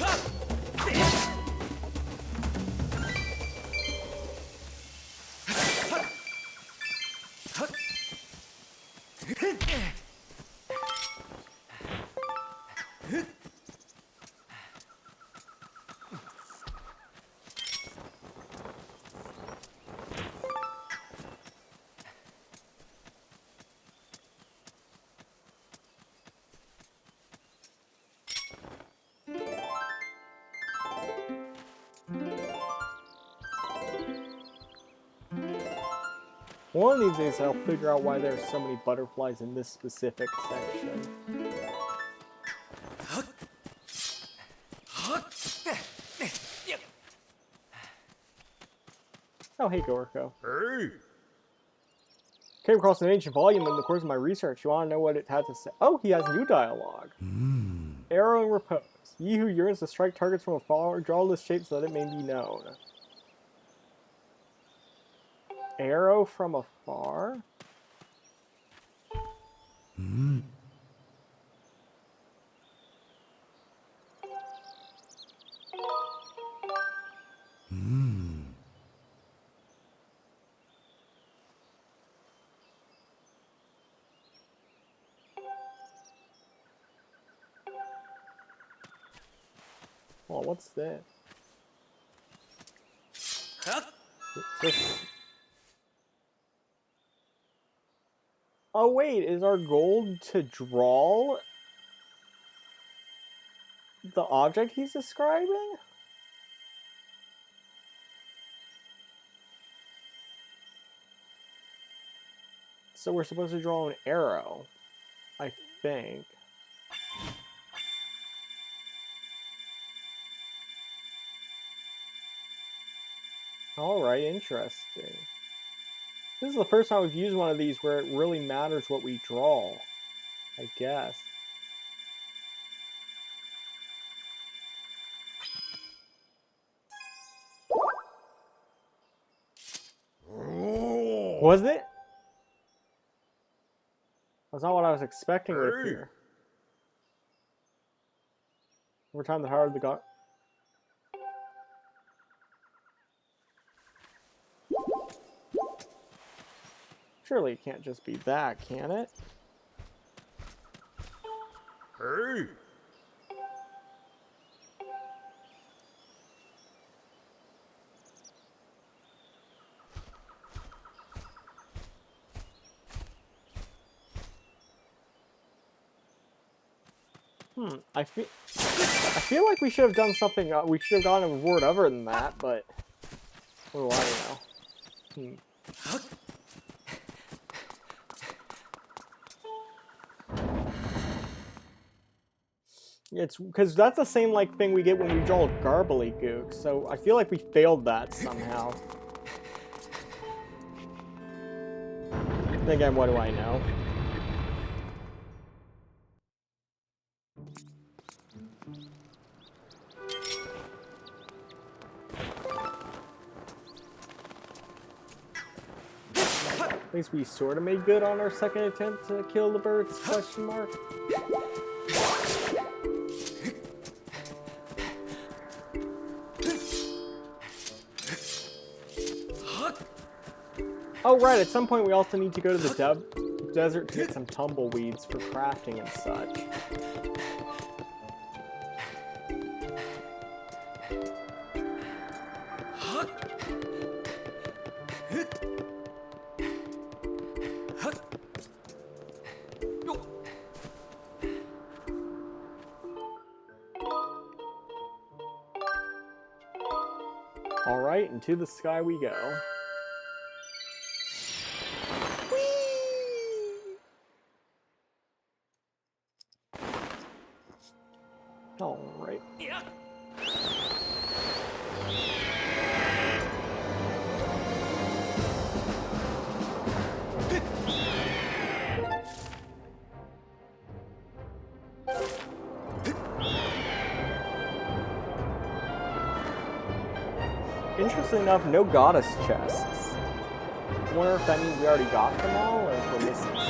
One of these days I'll figure out why there are so many butterflies in this specific section. Oh, hey, Gorko. Hey! Came across an ancient volume in the course of my research. You want to know what it had to say? Oh, he has new dialogue. Arrow in repose. Ye who yearns to strike targets from afar, draw this shape so that it may be known. Arrow from afar? Oh, what's this? Oh wait, is our goal to draw the object he's describing? So we're supposed to draw an arrow, I think. Alright, interesting. This is the first time we've used one of these where it really matters what we draw, I guess. Was it? That's not what I was expecting to appear. Over time, the power of the god. Surely it can't just be that, can it? Hey! I feel like we should have done something. We should have gotten a reward other than that, but what do I know? It's because that's the same like thing we get when we draw Garbly Gook, so I feel like we failed that somehow. Then again, what do I know? At least we sort of made good on our second attempt to kill the birds, question mark. Oh right, at some point we also need to go to the desert to get some tumbleweeds for crafting and such. Alright, into the sky we go. Alright. Interestingly enough, no goddess chests. I wonder if that means we already got them all, or if we're missing something.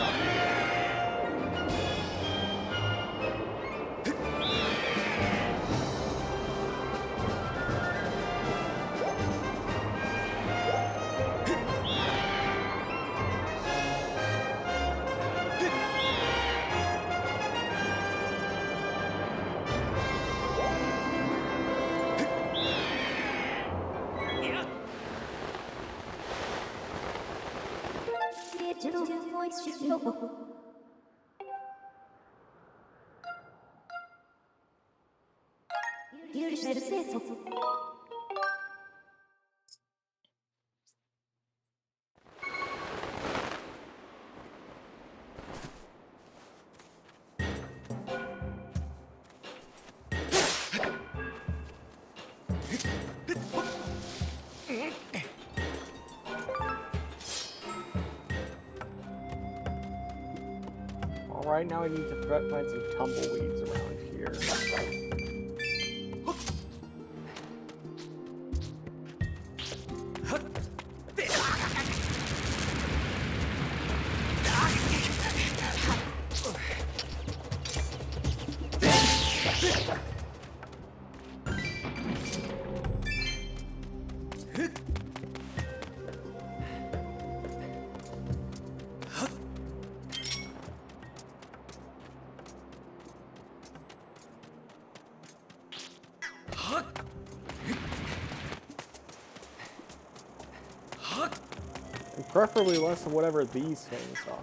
Alright, now I need to find some tumbleweeds around here. And preferably less of whatever these things are.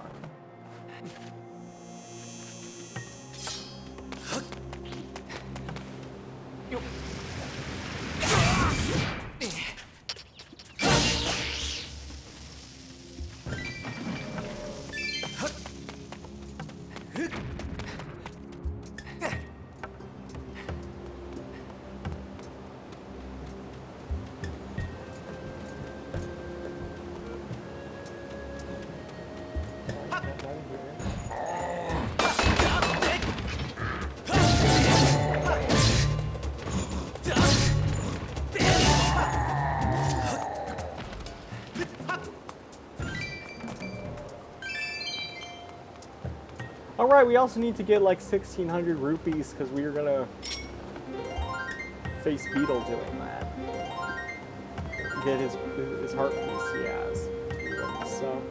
Alright, we also need to get like 1,600 rupees because we are gonna face Beetle doing that. Get his heart piece he has. So.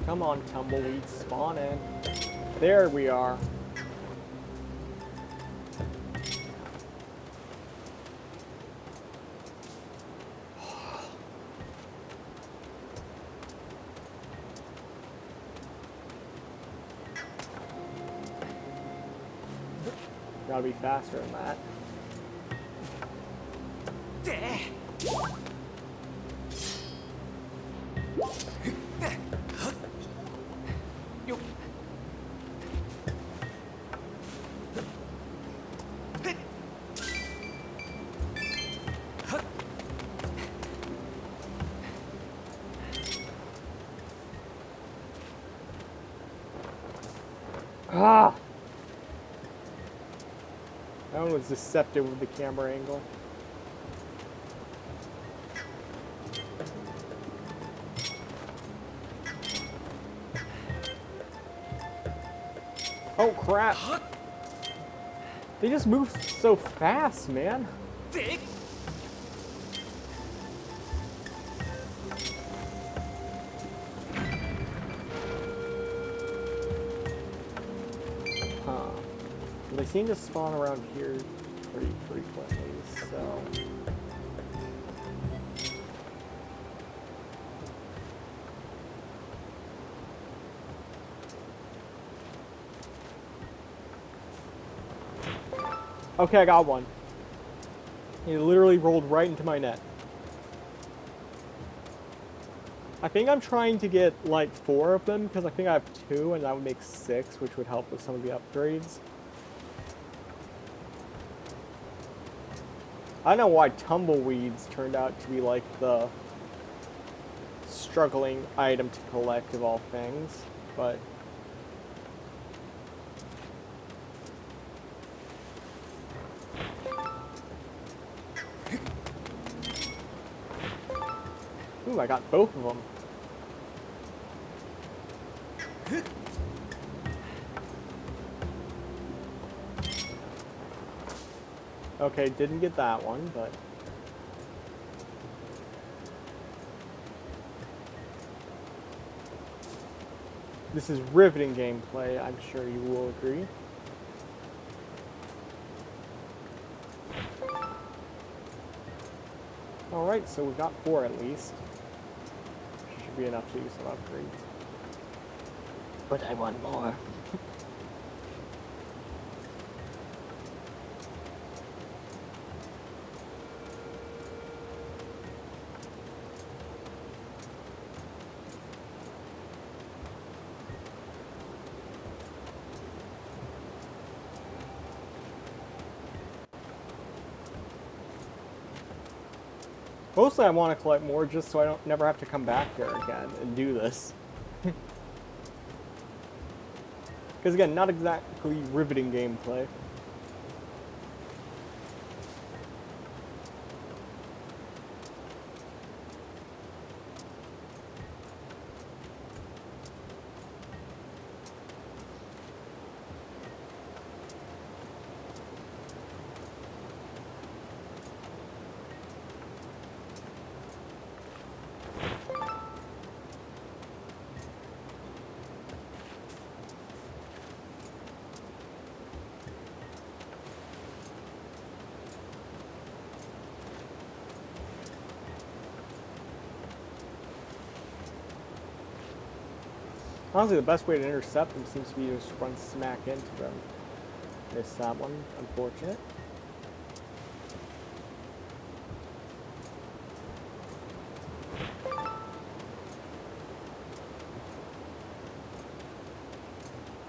Come on, tumbleweeds, spawn in. There we are. Gotta be faster than that. Ah! That one was deceptive with the camera angle. Oh crap! They just move so fast, man. They seem to spawn around here pretty frequently, so... Okay, I got one. He literally rolled right into my net. I think I'm trying to get like 4 of them, because I think I have 2, and that would make 6, which would help with some of the upgrades. I don't know why tumbleweeds turned out to be like the struggling item to collect of all things, but... Ooh, I got both of them. Okay, didn't get that one, but... This is riveting gameplay, I'm sure you will agree. Alright, so we got 4 at least. Should be enough to use some upgrades. But I want more. Mostly I want to collect more just so I don't never have to come back here again and do this. Because again, not exactly riveting gameplay. Honestly, the best way to intercept them seems to be to just run smack into them. Missed that one, unfortunate.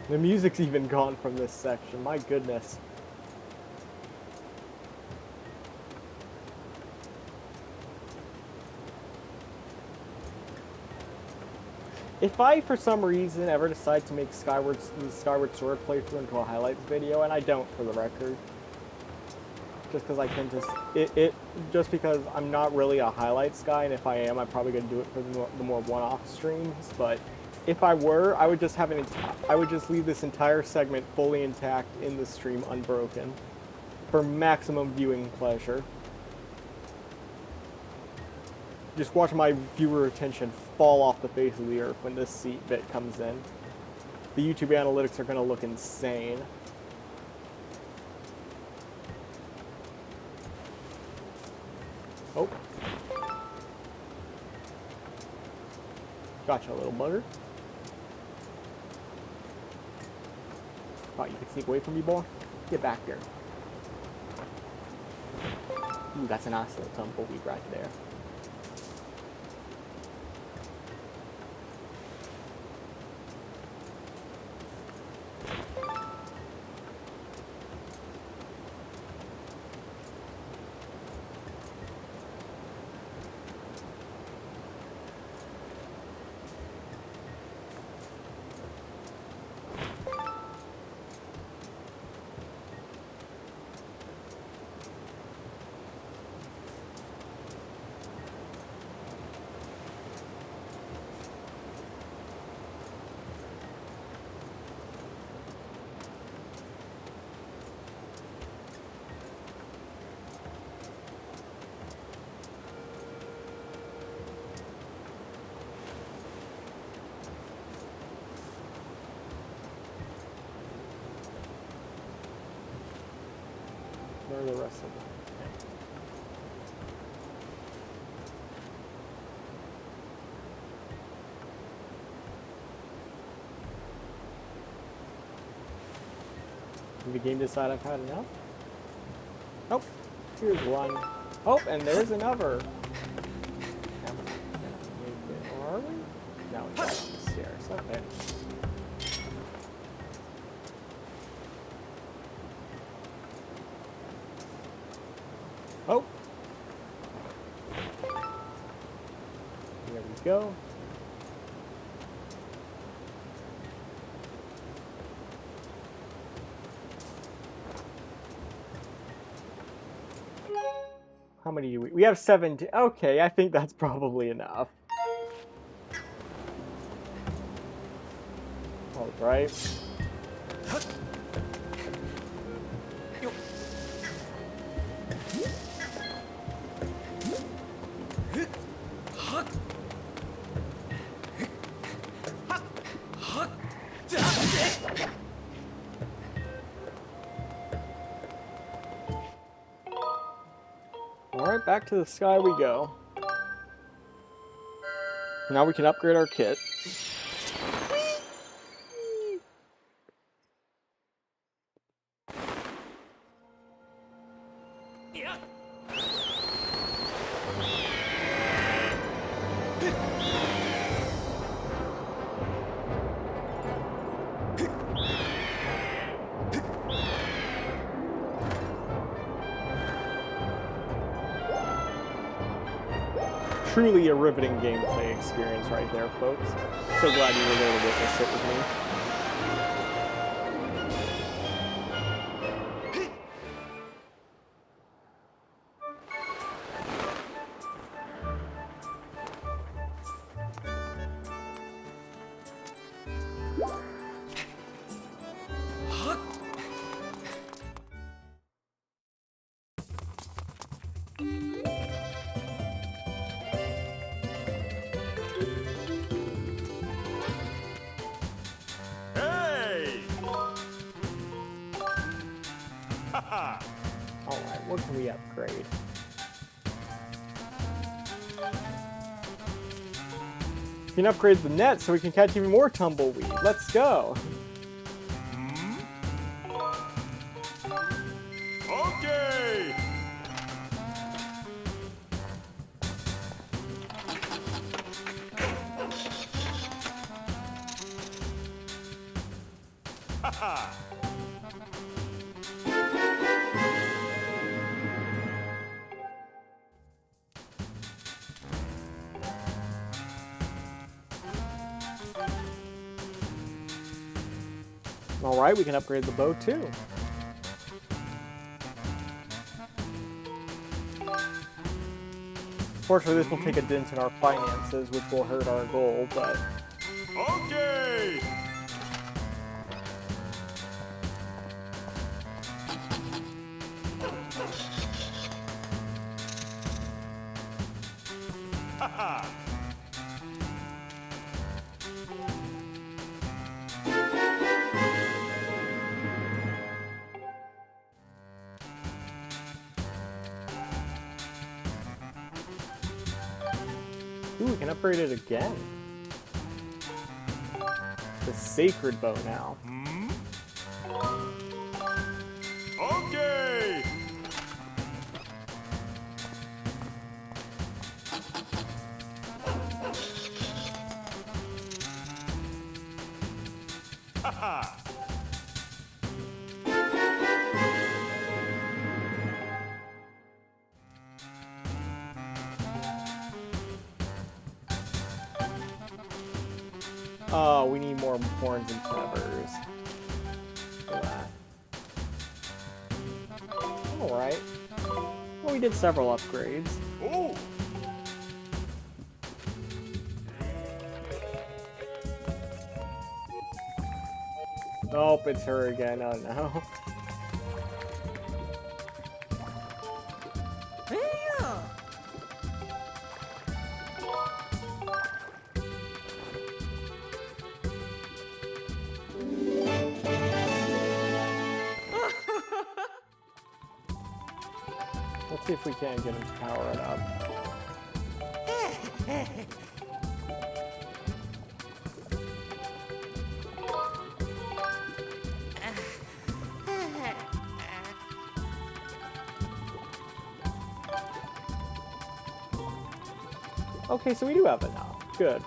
The music's even gone from this section, my goodness. If I, for some reason, ever decide to make the Skyward Sword playthrough into a highlights video, and I don't, for the record, just because I tend to, just because I'm not really a highlights guy, and if I am, I'm probably going to do it for the more one-off streams. But if I were, I would just have I would just leave this entire segment fully intact in the stream, unbroken, for maximum viewing pleasure. Just watch my viewer retention fall off the face of the earth when this seat bit comes in. The YouTube analytics are going to look insane. Oh. Gotcha, little bugger. Thought you could sneak away from me, boy? Get back here. Ooh, that's a nice little tumbleweed right there. Where are the rest of them? Did the game decide I've had enough? Oh, here's one. Oh, and there's another. Or are we? No, it's right on the stairs. Okay. Oh. There we go. How many do we have 17. Okay, I think that's probably enough. All right. Alright, back to the sky we go. Now we can upgrade our kit. truly a riveting gameplay experience right there, folks. So glad you were there to witness it with me. Alright, what can we upgrade? We can upgrade the net so we can catch even more tumbleweed. Let's go! Okay! Haha! Alright, we can upgrade the bow too. Fortunately, this will take a dent in our finances, which will hurt our goal, but... Okay! Haha! Ooh, we can upgrade it again. The sacred bow now. Okay! Haha! Oh, we need more horns and feathers. For that. Alright. Well, we did several upgrades. Oh! Nope, it's her again. Oh no. Let's see if we can get him to power it up. Okay, so we do have enough. Good.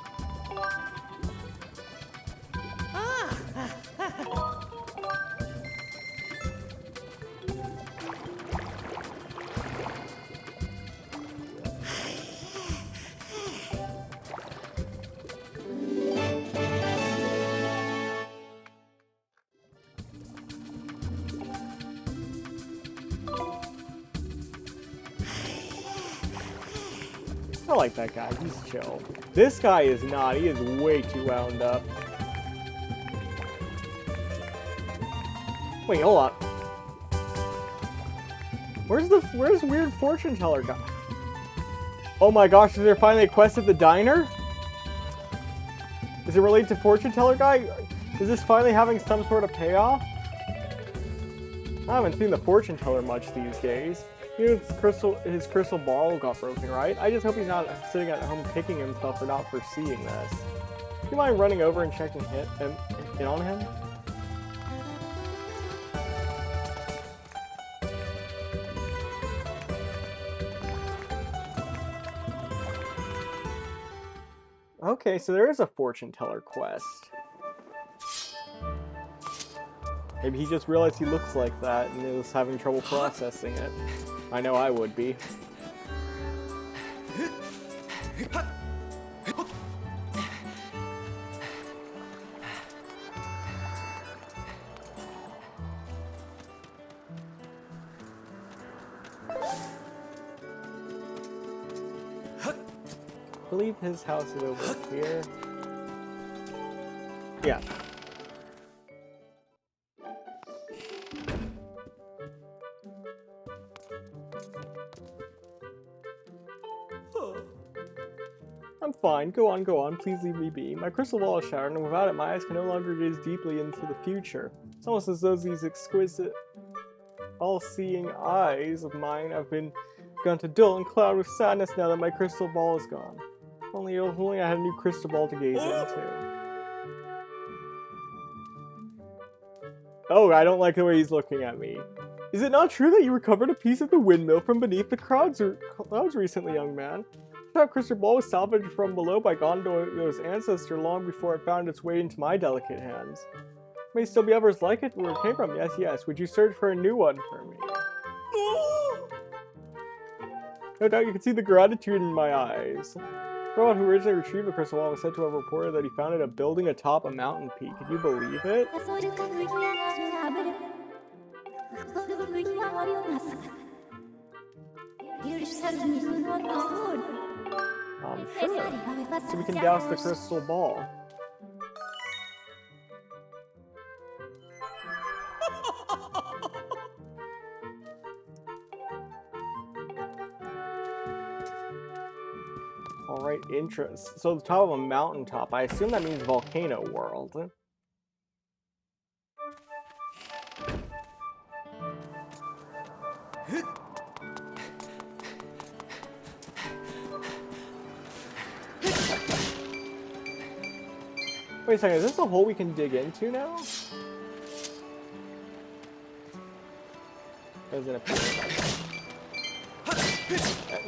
I like that guy. He's chill. This guy is not. He is way too wound up. Wait, hold on. Where's weird fortune teller guy? Oh my gosh, is there finally a quest at the diner? Is it related to fortune teller guy? Is this finally having some sort of payoff? I haven't seen the fortune teller much these days. You know, his crystal ball got broken, right? I just hope he's not sitting at home kicking himself for not foreseeing this. Do you mind running over and checking in on him? Okay, so there is a fortune teller quest. Maybe he just realized he looks like that and is having trouble processing it. I know I would be. believe his house is over here. Yeah. I'm fine. Go on, go on. Please leave me be. My crystal ball is shattered, and without it, my eyes can no longer gaze deeply into the future. It's almost as though these exquisite, all-seeing eyes of mine have been begun to dull and cloud with sadness now that my crystal ball is gone. If only I had a new crystal ball to gaze into. Oh, I don't like the way he's looking at me. Is it not true that you recovered a piece of the windmill from beneath the clouds recently, young man? That crystal ball was salvaged from below by Gondor's ancestor long before it found its way into my delicate hands. May still be others like it where it came from. Yes, yes. Would you search for a new one for me? No doubt you can see the gratitude in my eyes. The robot who originally retrieved the crystal ball was said to have reported that he found it a building atop a mountain peak. Can you believe it? Sure. So we can douse the crystal ball. Alright, interest. So the top of a mountaintop. I assume that means volcano world. Wait a second, is this a hole we can dig into now? Or is it up here?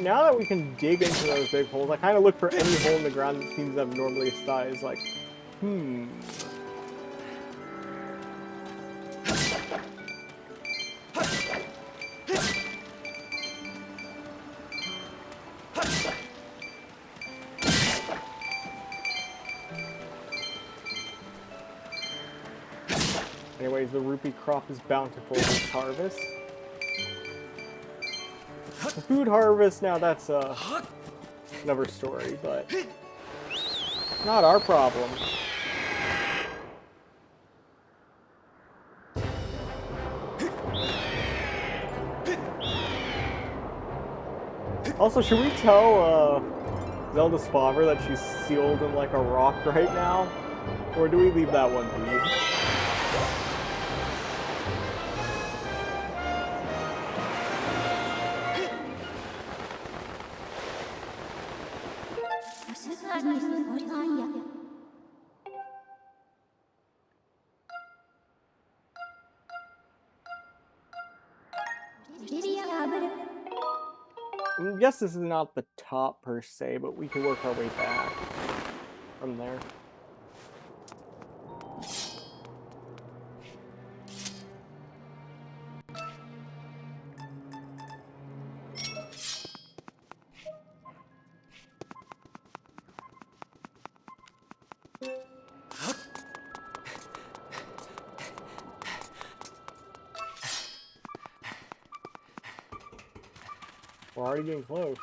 Now that we can dig into those big holes, I kind of look for any hole in the ground that seems abnormally sized, like, Anyways, the rupee crop is bountiful this harvest. The food harvest, now that's another story, but not our problem. Also, should we tell Zelda's father that she's sealed in like a rock right now? Or do we leave that one be? I guess this is not the top per se, but we can work our way back from there. We're already getting close.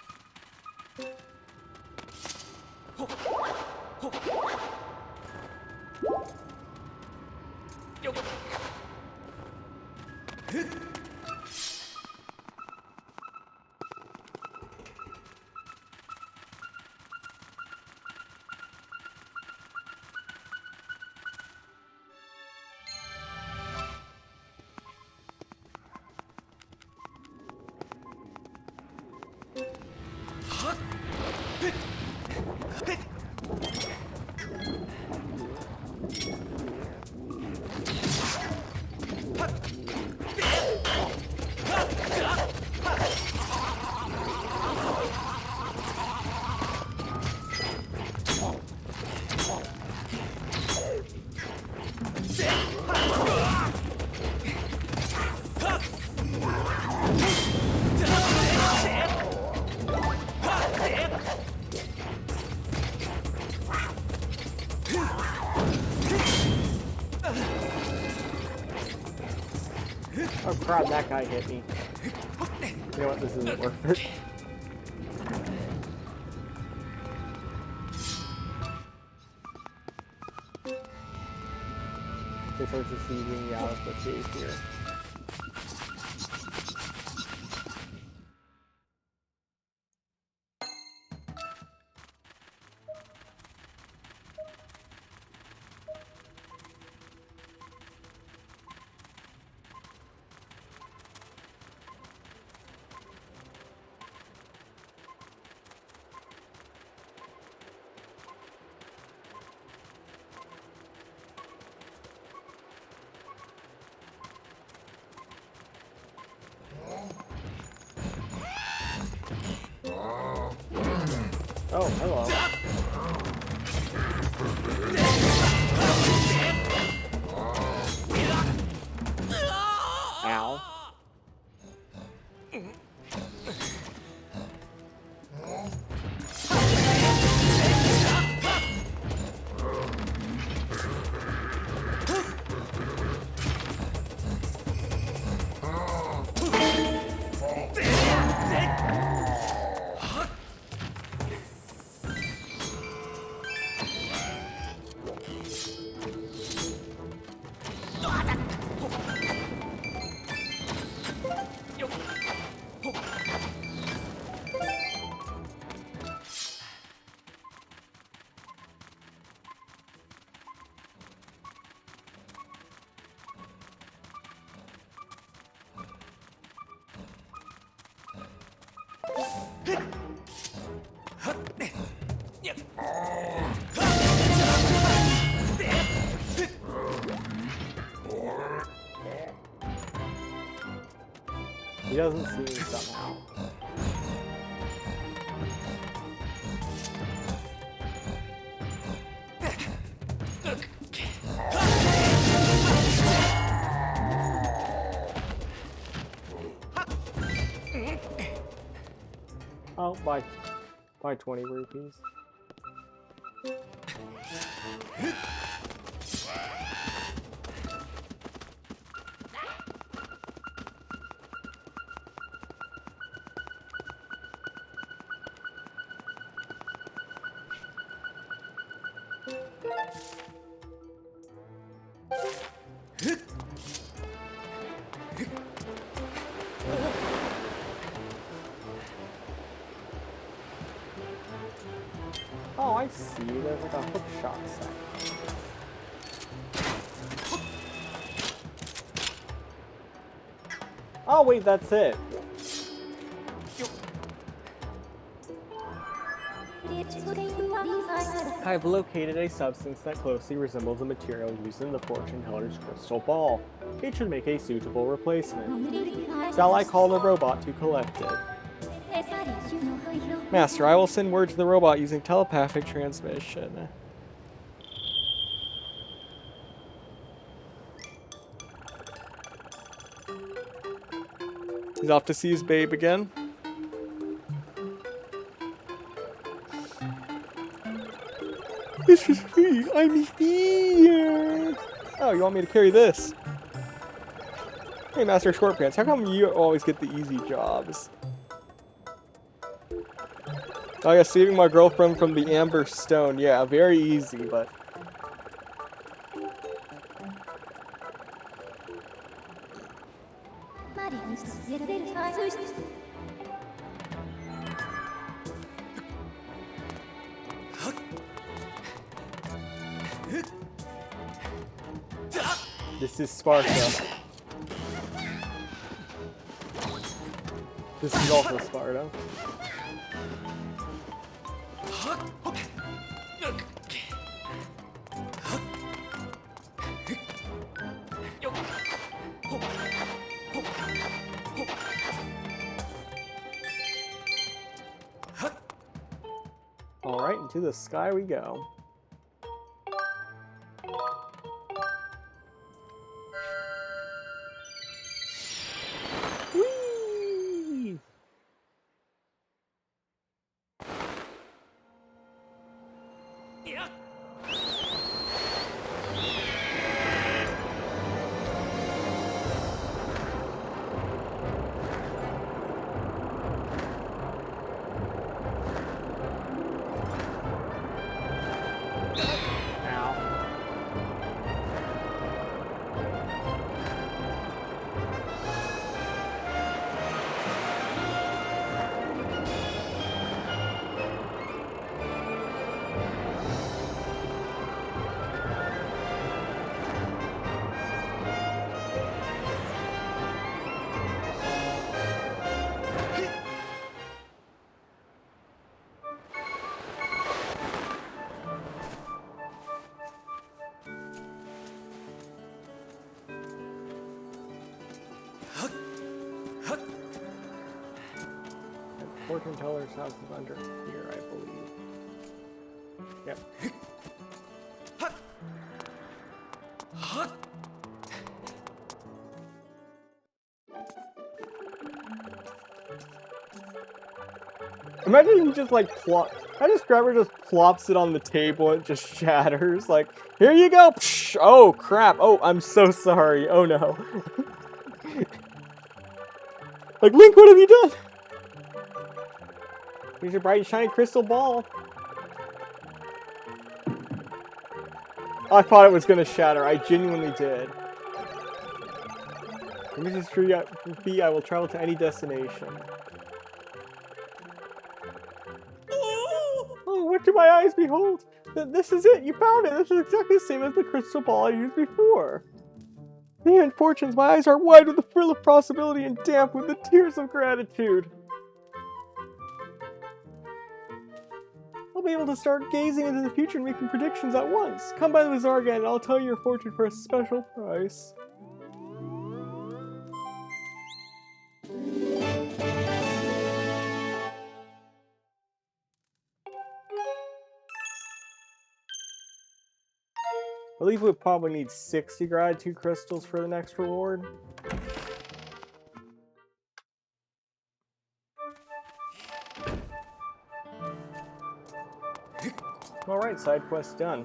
Oh crap, that guy hit me. You know what, this isn't worth it. starts just leaving me out of the cave here. Oh, hello. Ow. He doesn't see me somehow. Oh, buy 20 rupees. Oh, I see. There's like a hook shot set. Oh, wait, that's it. I've located a substance that closely resembles the material used in the fortune teller's crystal ball. It should make a suitable replacement. Shall I call the robot to collect it? Master, I will send word to the robot using telepathic transmission. He's off to see his babe again. This is me. I'm here. Oh, you want me to carry this? Hey, Master Shortpants, how come you always get the easy jobs? Oh yeah, saving my girlfriend from the Amber Stone. Yeah, very easy, but... This is Sparta. This is also Sparta. Alright, into the sky we go. Whee! fortune teller's house is under here, I believe. Yep. Imagine he just like imagine Skyward just plops it on the table and it just shatters. Like, here you go! Psh! Oh crap! Oh, I'm so sorry. Oh no. Like, Link, what have you done? Here's your bright shiny crystal ball. I thought it was gonna shatter. I genuinely did. From this tree I will travel to any destination. Oh, what do my eyes behold? This is it! You found it! This is exactly the same as the crystal ball I used before. The unfortunates, my eyes are wide with the thrill of possibility and damp with the tears of gratitude. I'll be able to start gazing into the future and making predictions at once. Come by the bazaar again and I'll tell you your fortune for a special price. I believe we probably need 60 gratitude crystals for the next reward. Alright, side quest done.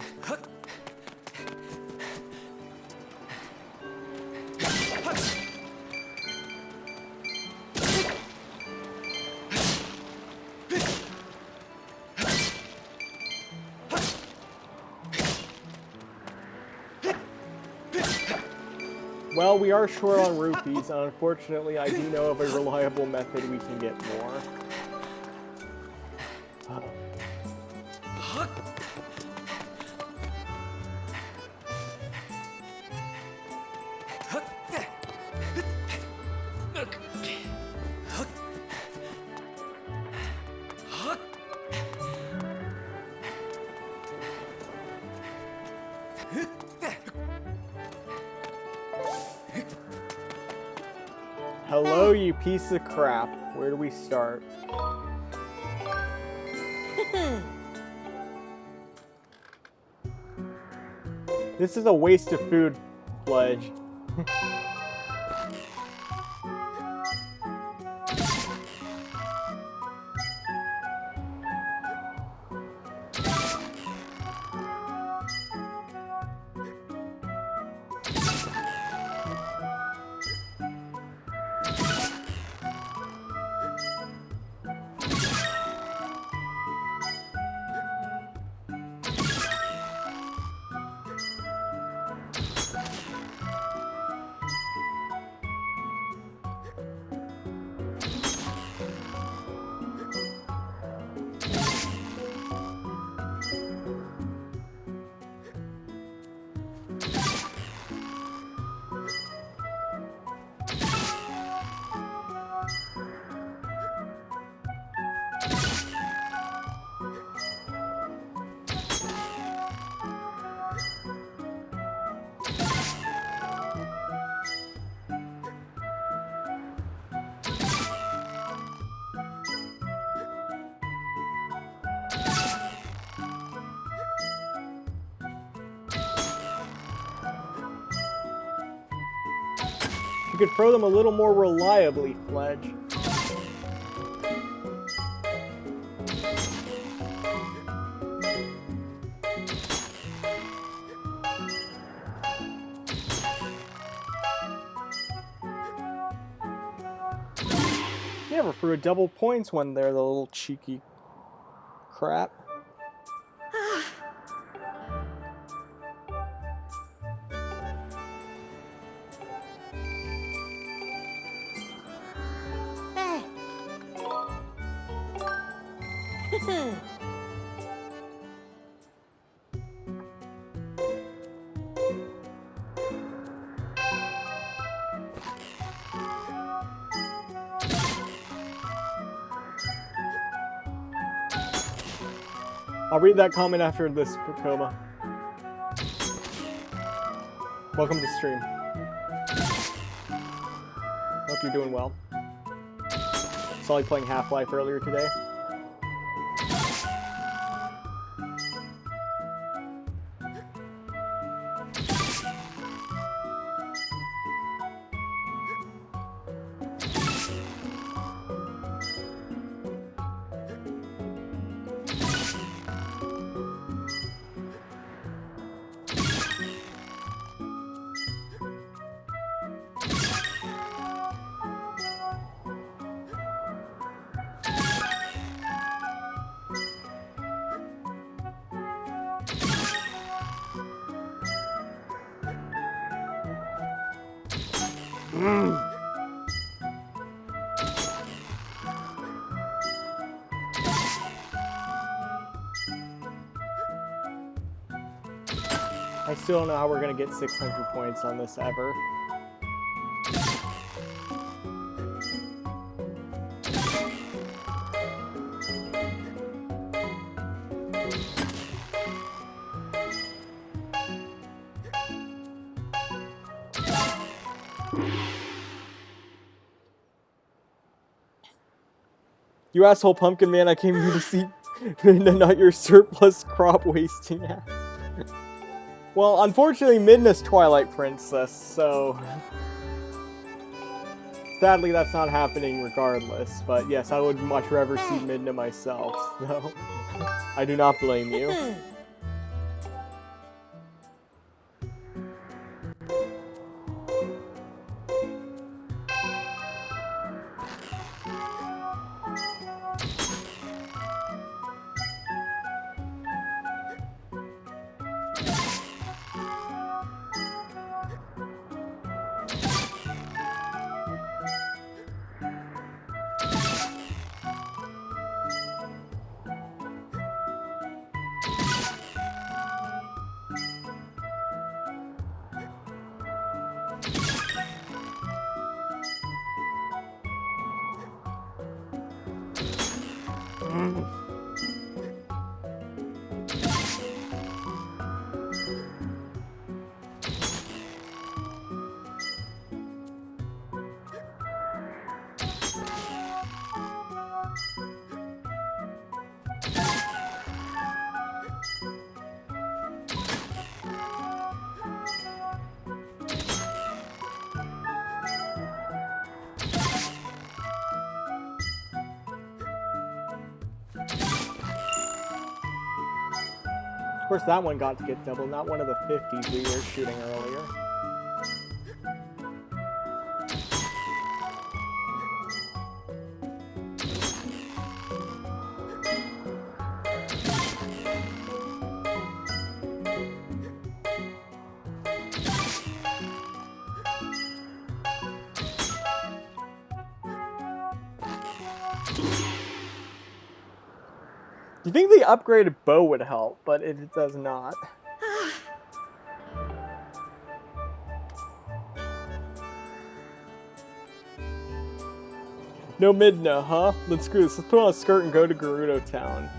Well, we are short on rupees, and unfortunately I do know of a reliable method we can get more. Hello, you piece of crap. Where do we start? This is a waste of food, Pledge. You could throw them a little more reliably, Pledge. You never threw a double points one there, the little cheeky crap. I'll read that comment after this, Koma. Welcome to stream. Hope you're doing well. Saw you playing Half-Life earlier today. I still don't know how we're gonna get 600 points on this ever. You asshole pumpkin man, I came here to see not your surplus crop wasting ass. Well, unfortunately, Midna's Twilight Princess, so... Sadly, that's not happening regardless, but yes, I would much rather see Midna myself, so... I do not blame you. Of course, that one got to get double, not one of the 50s we were shooting earlier. You think the upgraded bow would help, but it does not. No Midna, huh? Let's screw this. Let's put on a skirt and go to Gerudo Town.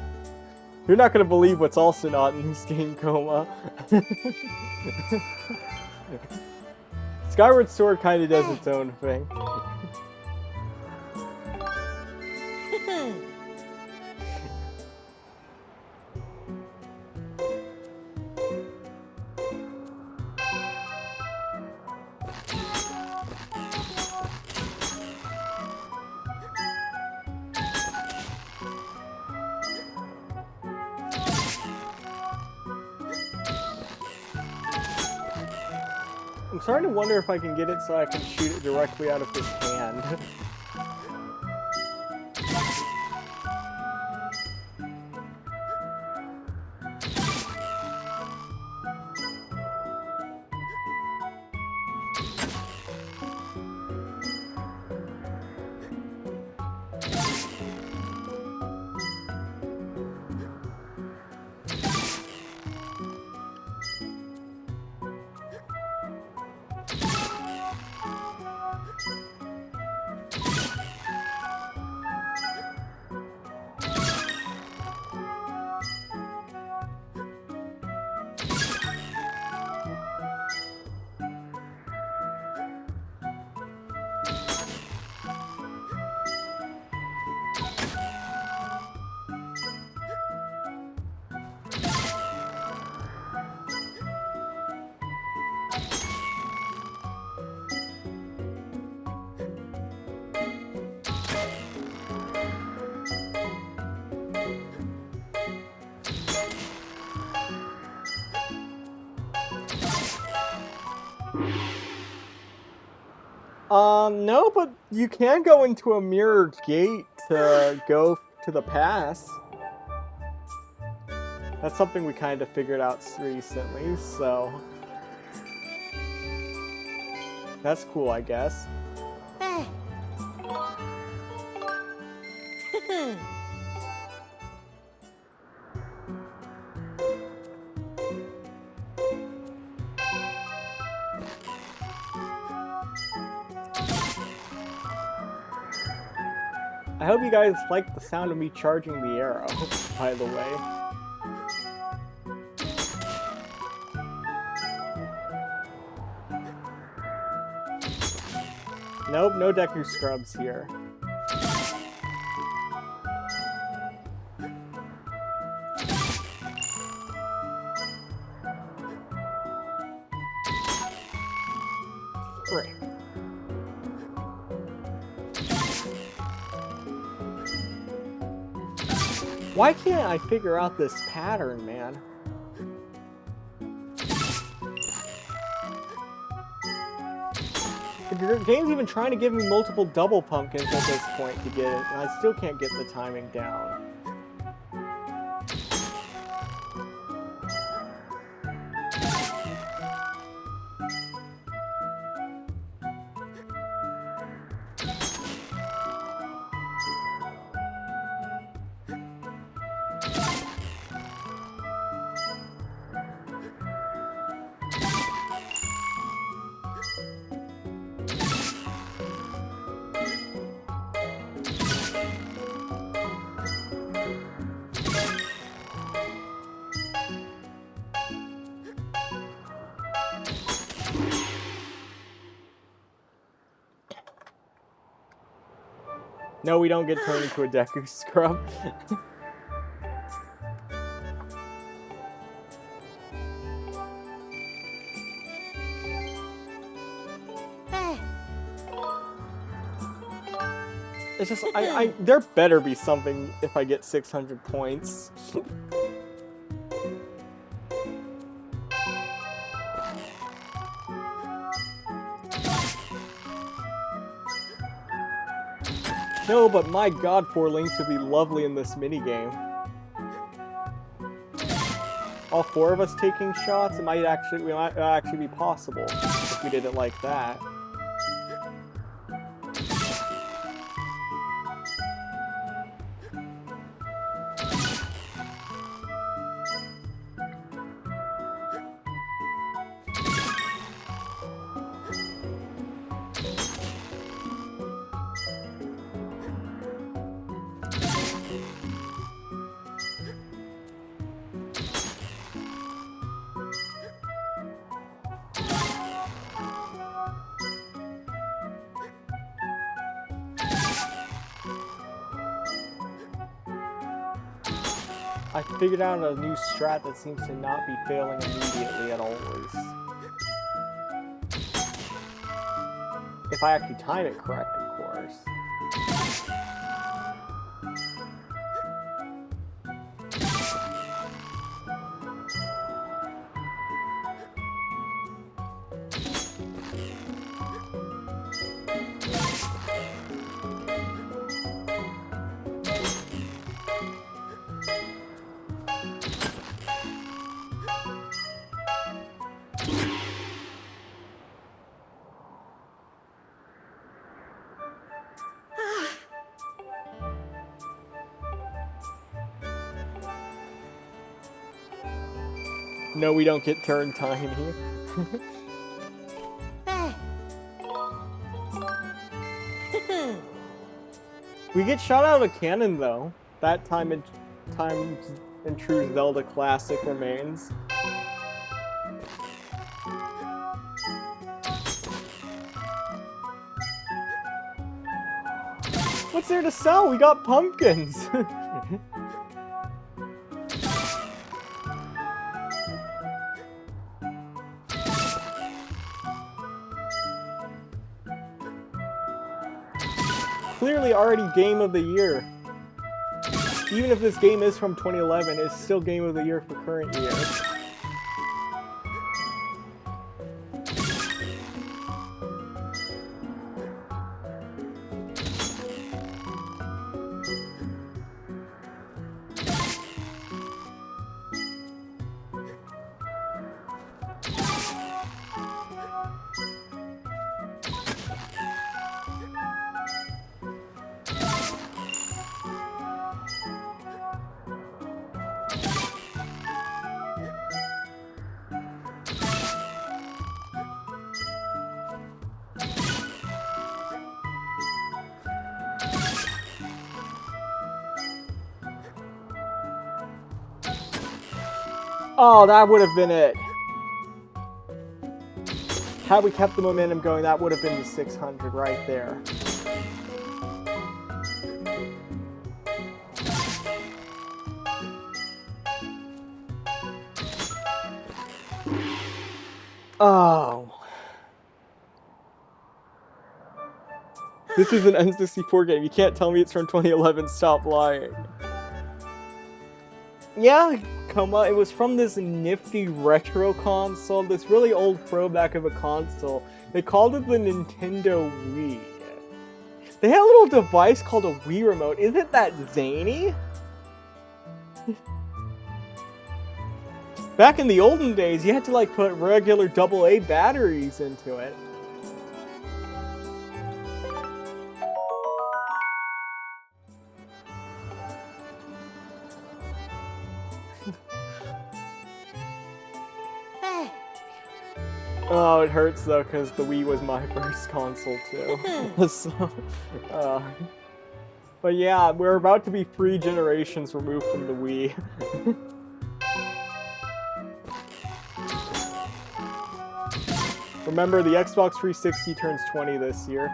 You're not gonna believe what's also not in this game, Coma. Skyward Sword kinda does its own thing. I'm starting to wonder if I can get it so I can shoot it directly out of his hand. No, but you can go into a mirror gate to go to the pass. That's something we kind of figured out recently, so... That's cool, I guess. I hope you guys like the sound of me charging the arrow, by the way. Nope, no Deku Scrubs here. Frick. Why can't I figure out this pattern, man? The game's even trying to give me multiple double pumpkins at this point to get it, and I still can't get the timing down. No, we don't get turned into a Deku Scrub. It's just, there better be something if I get 600 points. No, but my god, 4 links would be lovely in this minigame. All 4 of us taking shots, it might actually be possible if we did it like that. I figured out a new strat that seems to not be failing immediately at all. If I actually time it correct, of course. No, we don't get turn time here. We get shot out of a cannon, though. That time in true Zelda classic remains. What's there to sell? We got pumpkins! Clearly already Game of the Year. Even if this game is from 2011, it's still Game of the Year for current year. Oh, that would have been it. Had we kept the momentum going, that would have been the 600 right there. Oh. This is an N64 game. You can't tell me it's from 2011. Stop lying. Yeah, come on. It was from this nifty retro console, this really old throwback of a console. They called it the Nintendo Wii. They had a little device called a Wii Remote. Isn't that zany? Back in the olden days, you had to like put regular AA batteries into it. Oh, it hurts though, because the Wii was my first console too. So, but yeah, we're about to be 3 generations removed from the Wii. Remember, the Xbox 360 turns 20 this year.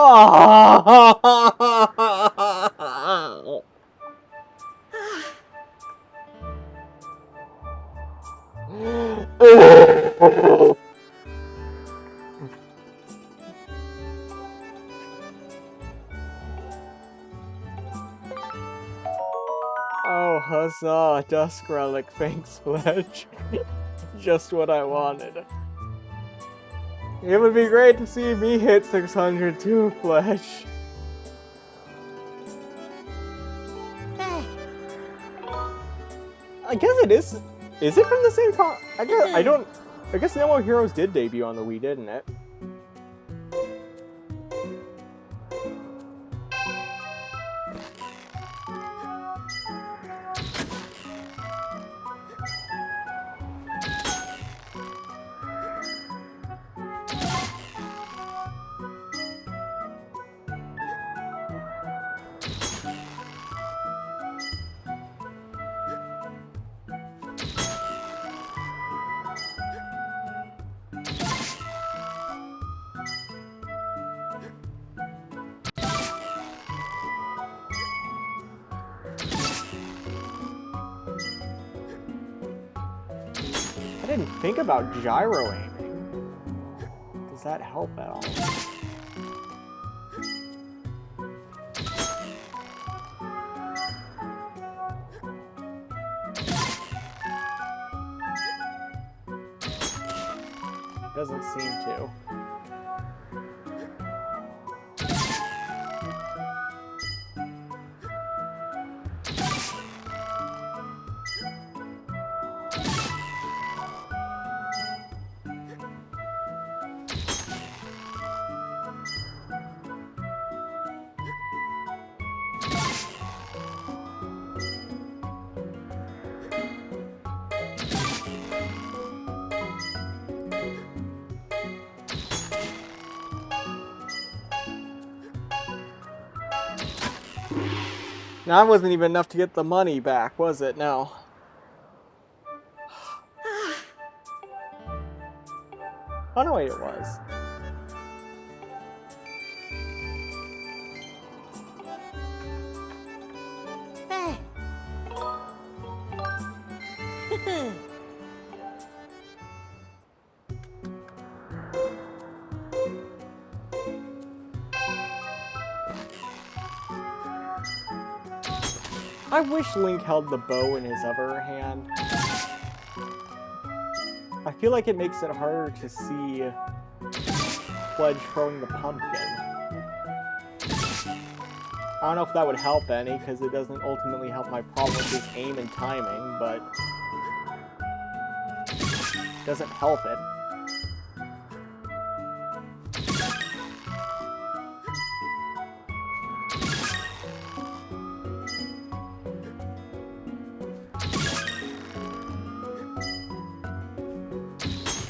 Oh! Oh, huzzah, Dusk Relic, thanks, Fletch. Just what I wanted. It would be great to see me hit 600 too, Fletch. I guess it is. Is it from the same I guess No More Heroes did debut on the Wii, didn't it? I didn't think about gyro aiming. Does that help at all? Doesn't seem to. Now, that wasn't even enough to get the money back, was it? No. Oh, no, wait, it was. I wish Link held the bow in his other hand. I feel like it makes it harder to see Pledge throwing the pumpkin. I don't know if that would help any, because it doesn't ultimately help my problem with his aim and timing, but it doesn't help it.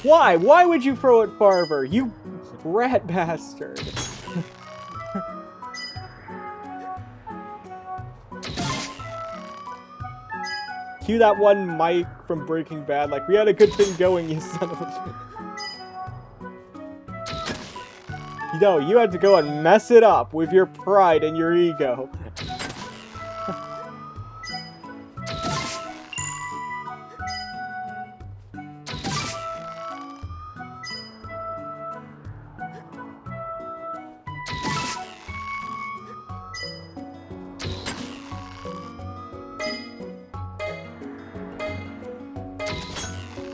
Why? Why would you throw it farther? You rat bastard. Cue that one Mike from Breaking Bad, like, we had a good thing going, you son of a... You know, you had to go and mess it up with your pride and your ego.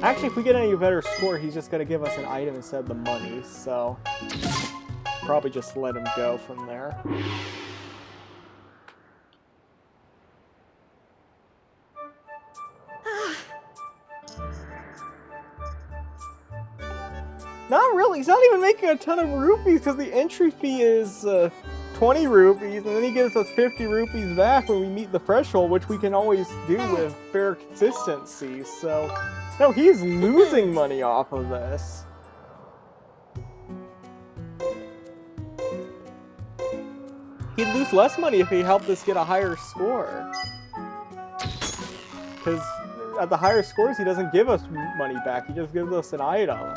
Actually, if we get any better score, he's just gonna give us an item instead of the money, so... Probably just let him go from there. Not really, he's not even making a ton of rupees, because the entry fee is 20 rupees, and then he gives us 50 rupees back when we meet the threshold, which we can always do with fair consistency, so... No, he's losing money off of this. He'd lose less money if he helped us get a higher score. Because at the higher scores, he doesn't give us money back, he just gives us an item.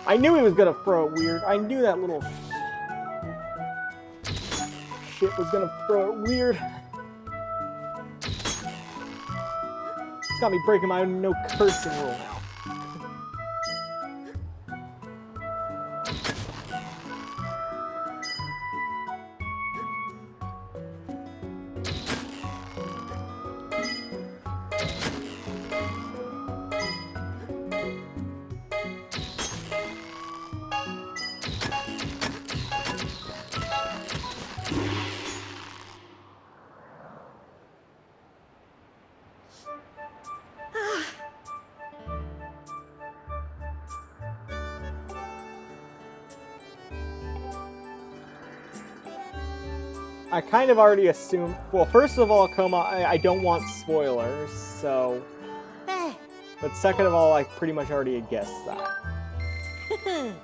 I knew he was gonna throw it weird. I knew that little shit was gonna throw it weird. It's got me breaking my own no cursing rule now. I kind of already assumed... Well, first of all, Coma, I don't want spoilers, so... But second of all, I pretty much already guessed that.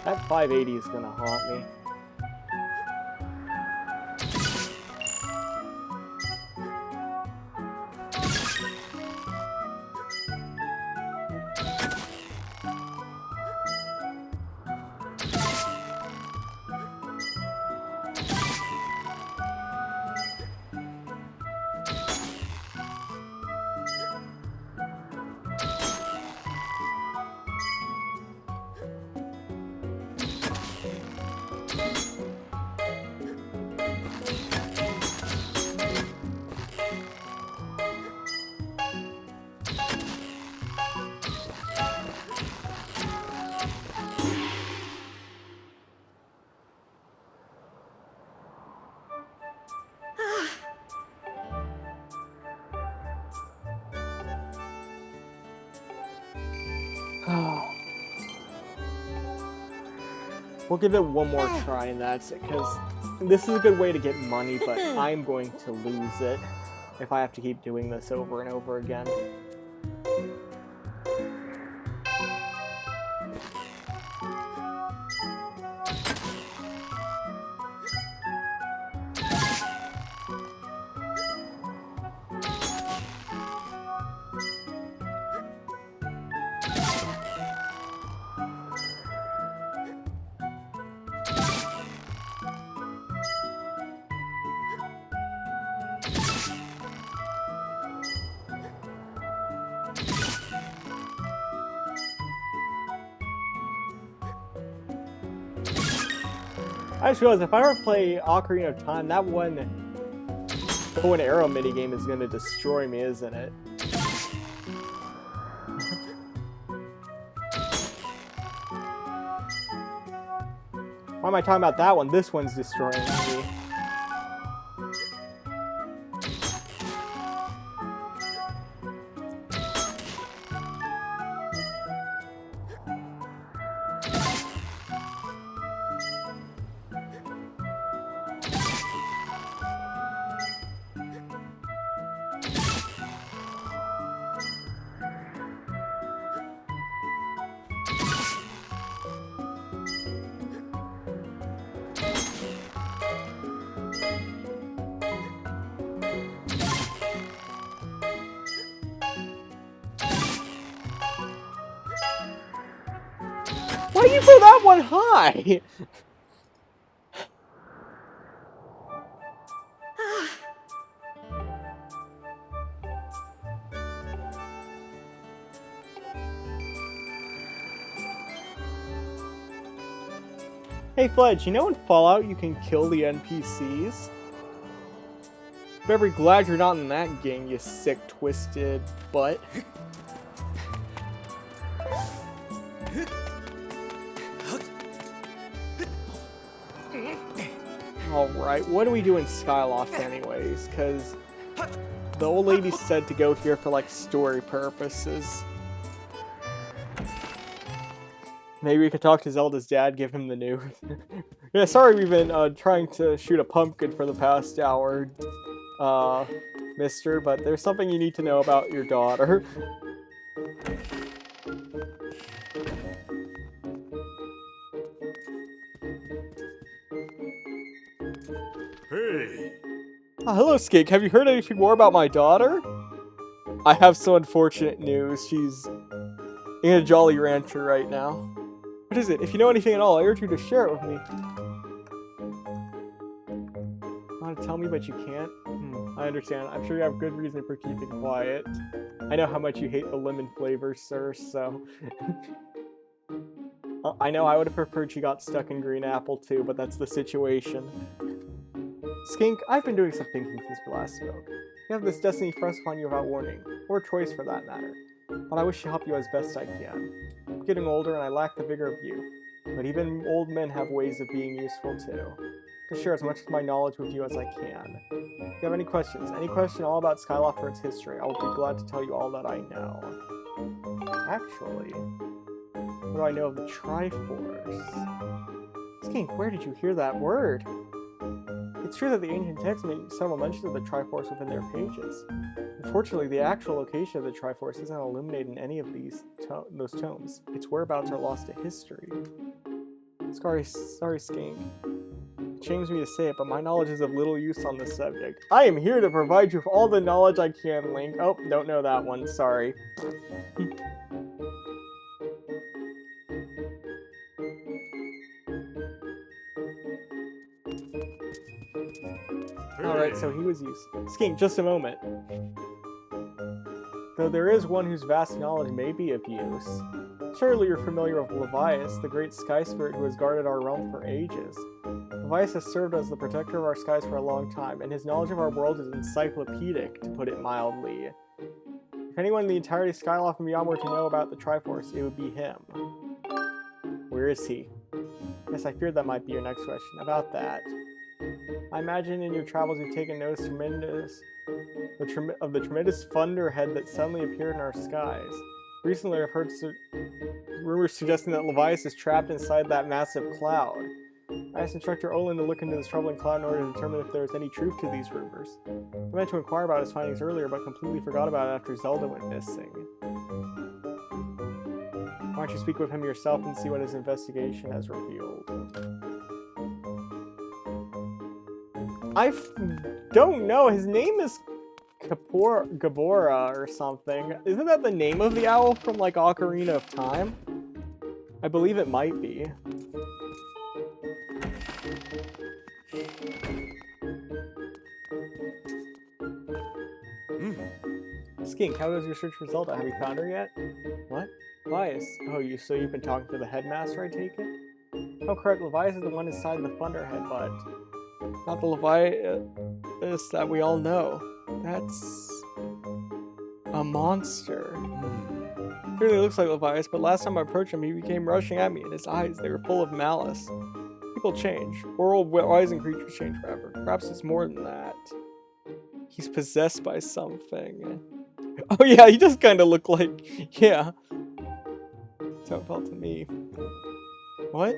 That 580 is gonna haunt me. We'll give it one more try and that's it, because this is a good way to get money, but I'm going to lose it if I have to keep doing this over and over again. I just realized if I ever play Ocarina of Time, that one bow and arrow minigame is going to destroy me, isn't it? Why am I talking about that one? This one's destroying me. Why do you throw that one high? Hey Fledge, you know in Fallout you can kill the NPCs? Very glad you're not in that game, you sick, twisted butt. Alright, what do we do in Skyloft anyways? Because the old lady said to go here for like story purposes. Maybe we could talk to Zelda's dad, give him the news. Yeah, sorry we've been trying to shoot a pumpkin for the past hour, mister, but there's something you need to know about your daughter. Hey. Hello, Skink. Have you heard anything more about my daughter? I have some unfortunate news. She's in a Jolly Rancher right now. What is it? If you know anything at all, I urge you to share it with me. You want to tell me, but you can't? I understand. I'm sure you have good reason for keeping quiet. I know how much you hate the lemon flavor, sir, so... I know I would have preferred she got stuck in Green Apple too, but that's the situation. Skink, I've been doing some thinking since we last spoke. You have this destiny thrust upon you without warning, or choice for that matter. But I wish to help you as best I can. I'm getting older and I lack the vigor of youth, but even old men have ways of being useful too. To share as much of my knowledge with you as I can. If you have any questions, any question all about Skyloft or its history, I will be glad to tell you all that I know. Actually, what do I know of the Triforce? Skink, where did you hear that word? It's true that the ancient texts make several mentions of the Triforce within their pages. Unfortunately, the actual location of the Triforce isn't illuminated in any of those tomes. Its whereabouts are lost to history. Sorry, Skink. It shames me to say it, but my knowledge is of little use on this subject. I am here to provide you with all the knowledge I can, Link. Oh, don't know that one. Sorry. Alright, so he was used. Skink, just a moment. Though there is one whose vast knowledge may be of use. Surely you're familiar with Levias, the great sky spirit who has guarded our realm for ages. Levias has served as the protector of our skies for a long time, and his knowledge of our world is encyclopedic, to put it mildly. If anyone in the entirety of Skyloft and beyond were to know about the Triforce, it would be him. Where is he? Yes, I feared that might be your next question. About that. I imagine in your travels you've taken notice of the tremendous thunderhead that suddenly appeared in our skies. Recently, I've heard rumors suggesting that Levias is trapped inside that massive cloud. I asked Instructor Olin to look into this troubling cloud in order to determine if there is any truth to these rumors. I meant to inquire about his findings earlier, but completely forgot about it after Zelda went missing. Why don't you speak with him yourself and see what his investigation has revealed? I don't know. His name is Gabora or something. Isn't that the name of the owl from, like, Ocarina of Time? I believe it might be. Skink, how does your search for Zelda? Have you found her yet? What? Levias. Oh, so you've been talking to the headmaster, I take it? Oh, correct. Levias is the one inside the Thunderhead, but not the Levias that we all know. That's a monster. Clearly looks like Levias, but last time I approached him, he became rushing at me, and his eyes, they were full of malice. People change. World rising creatures change forever. Perhaps it's more than that. He's possessed by something. Oh yeah, he does kind of look like... Yeah. That's how it felt to me. What?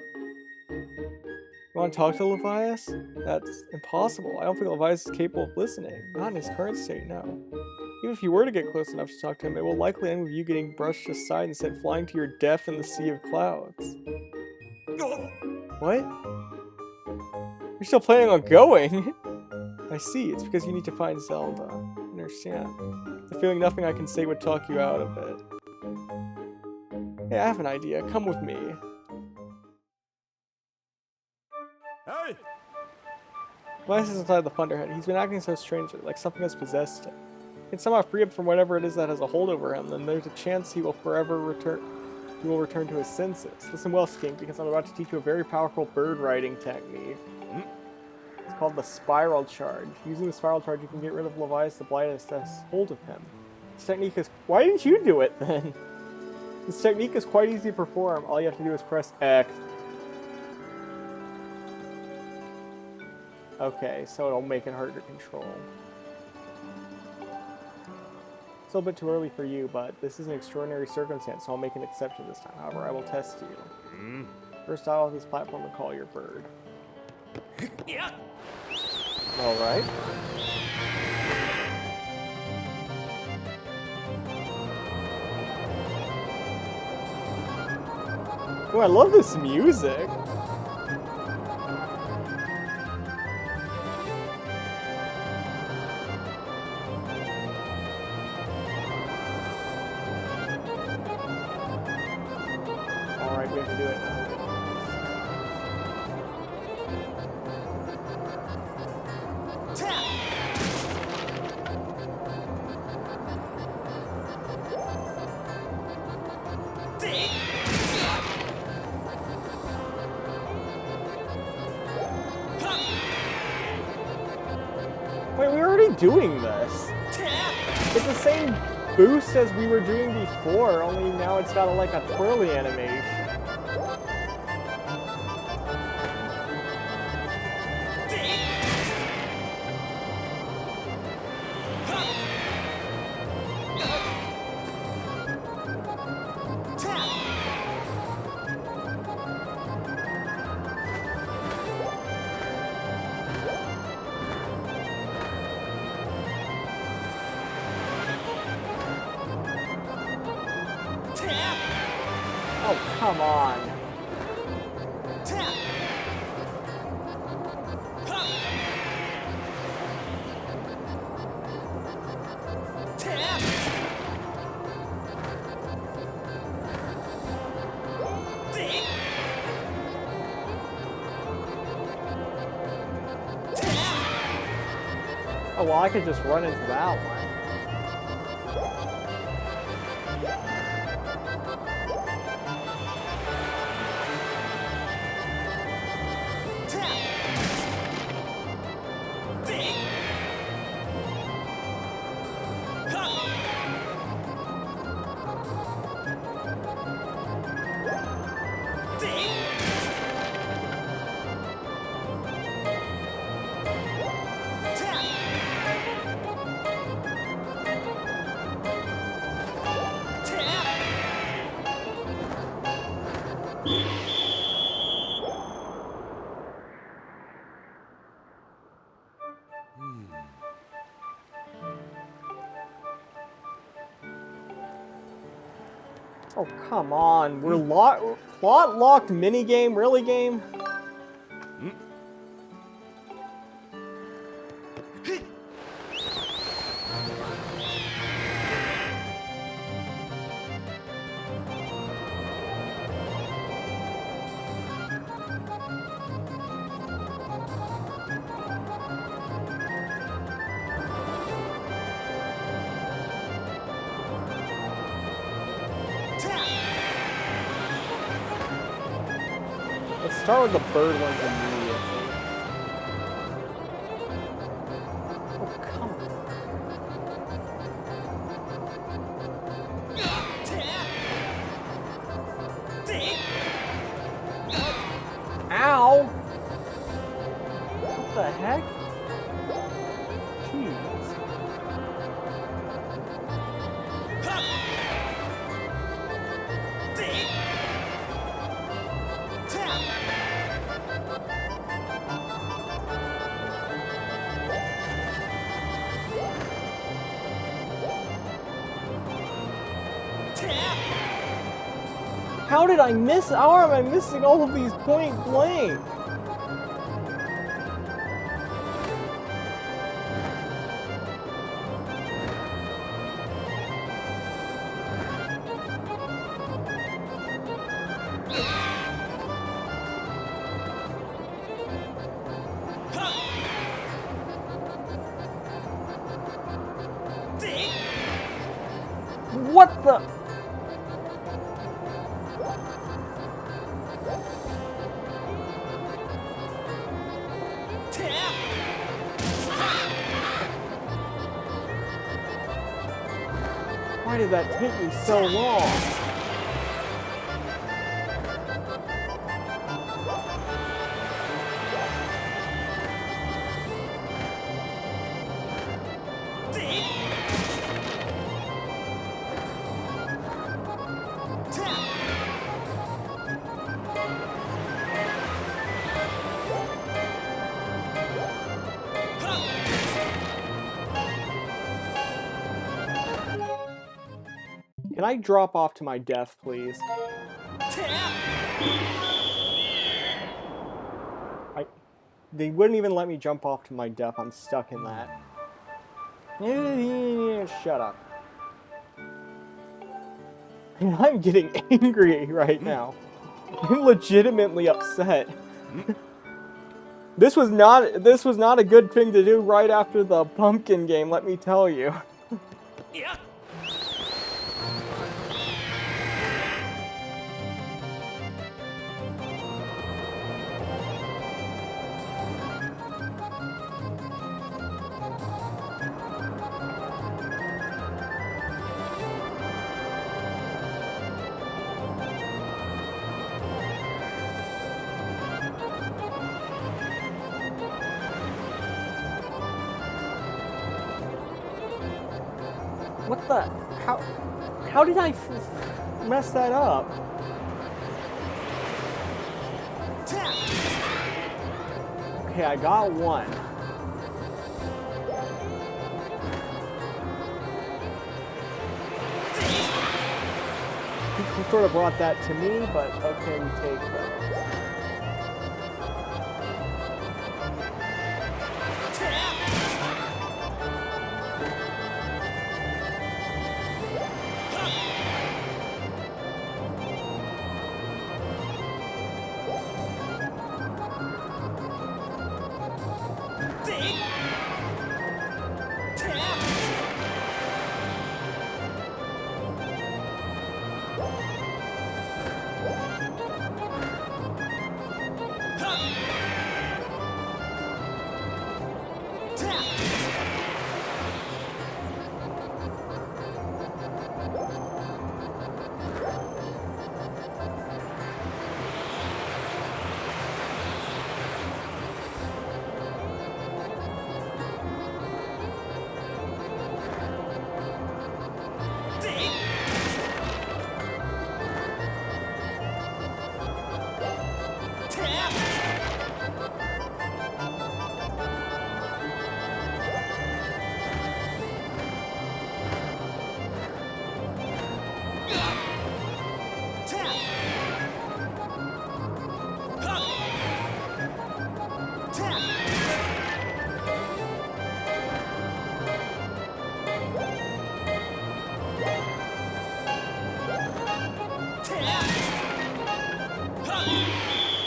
You want to talk to Levias? That's impossible. I don't think Levias is capable of listening. Not in his current state, no. Even if you were to get close enough to talk to him, it will likely end with you getting brushed aside and sent flying to your death in the sea of clouds. What? You're still planning on going? I see. It's because you need to find Zelda. I understand. I'm feeling nothing I can say would talk you out of it. Hey, I have an idea. Come with me. Hey! Levias is inside the Thunderhead. He's been acting so strangely, like something has possessed him. He can somehow free him from whatever it is that has a hold over him, then there's a chance he will return to his senses. Listen well, Skink, because I'm about to teach you a very powerful bird riding technique. It's called the Spiral Charge. Using the Spiral Charge, you can get rid of Levias the Blightus that has hold of him. This technique is... Why didn't you do it, then? This technique is quite easy to perform. All you have to do is press X. Okay, so it'll make it harder to control. Still a bit too early for you, but this is an extraordinary circumstance, so I'll make an exception this time. However, I will test you. First, I'll have this platform to call your bird. Alright. Oh, I love this music. Alright, we have to do it now. Wait, we're already doing this. It's the same boost as we were doing before, only now it's got like a twirly animation. Oh, come on. Oh, well, I could just run into that one. Oh, come on. We're plot locked minigame? Really, game? Let's start with the bird ones immediately. Oh, come on. Ow! What the heck? Jeez. How did I miss? How am I missing all of these point blank? What the? Why did that take me so long? Can I drop off to my death, please? They wouldn't even let me jump off to my death. I'm stuck in that. Shut up. I'm getting angry right now. I'm legitimately upset. This was not a good thing to do right after the pumpkin game, let me tell you. Yeah. What the? How did I mess that up? Okay, I got one. He sort of brought that to me, but okay, we take those.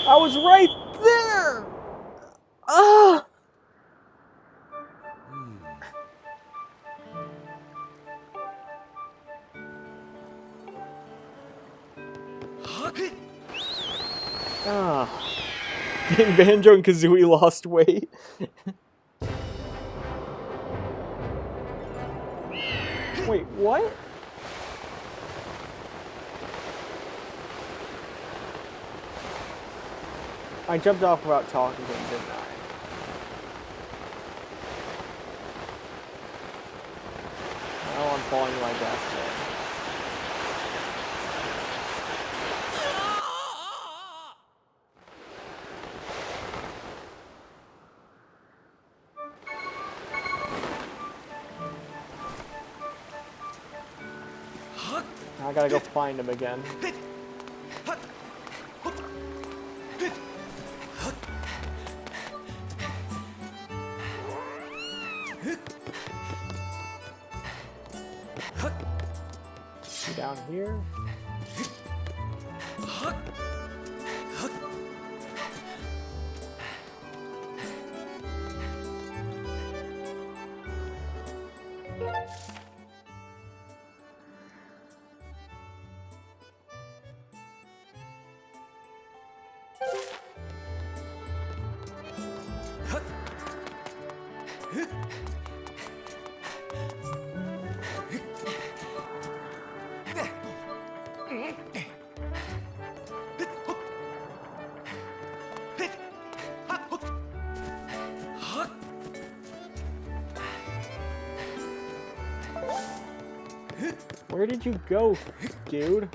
I was right there! Ah! Ah. Dang, Banjo and Kazooie lost weight. Wait, what? I jumped off without talking to him, didn't I? Now I'm falling to my death there. Now I gotta go find him again. Is he down here? Where did you go, dude?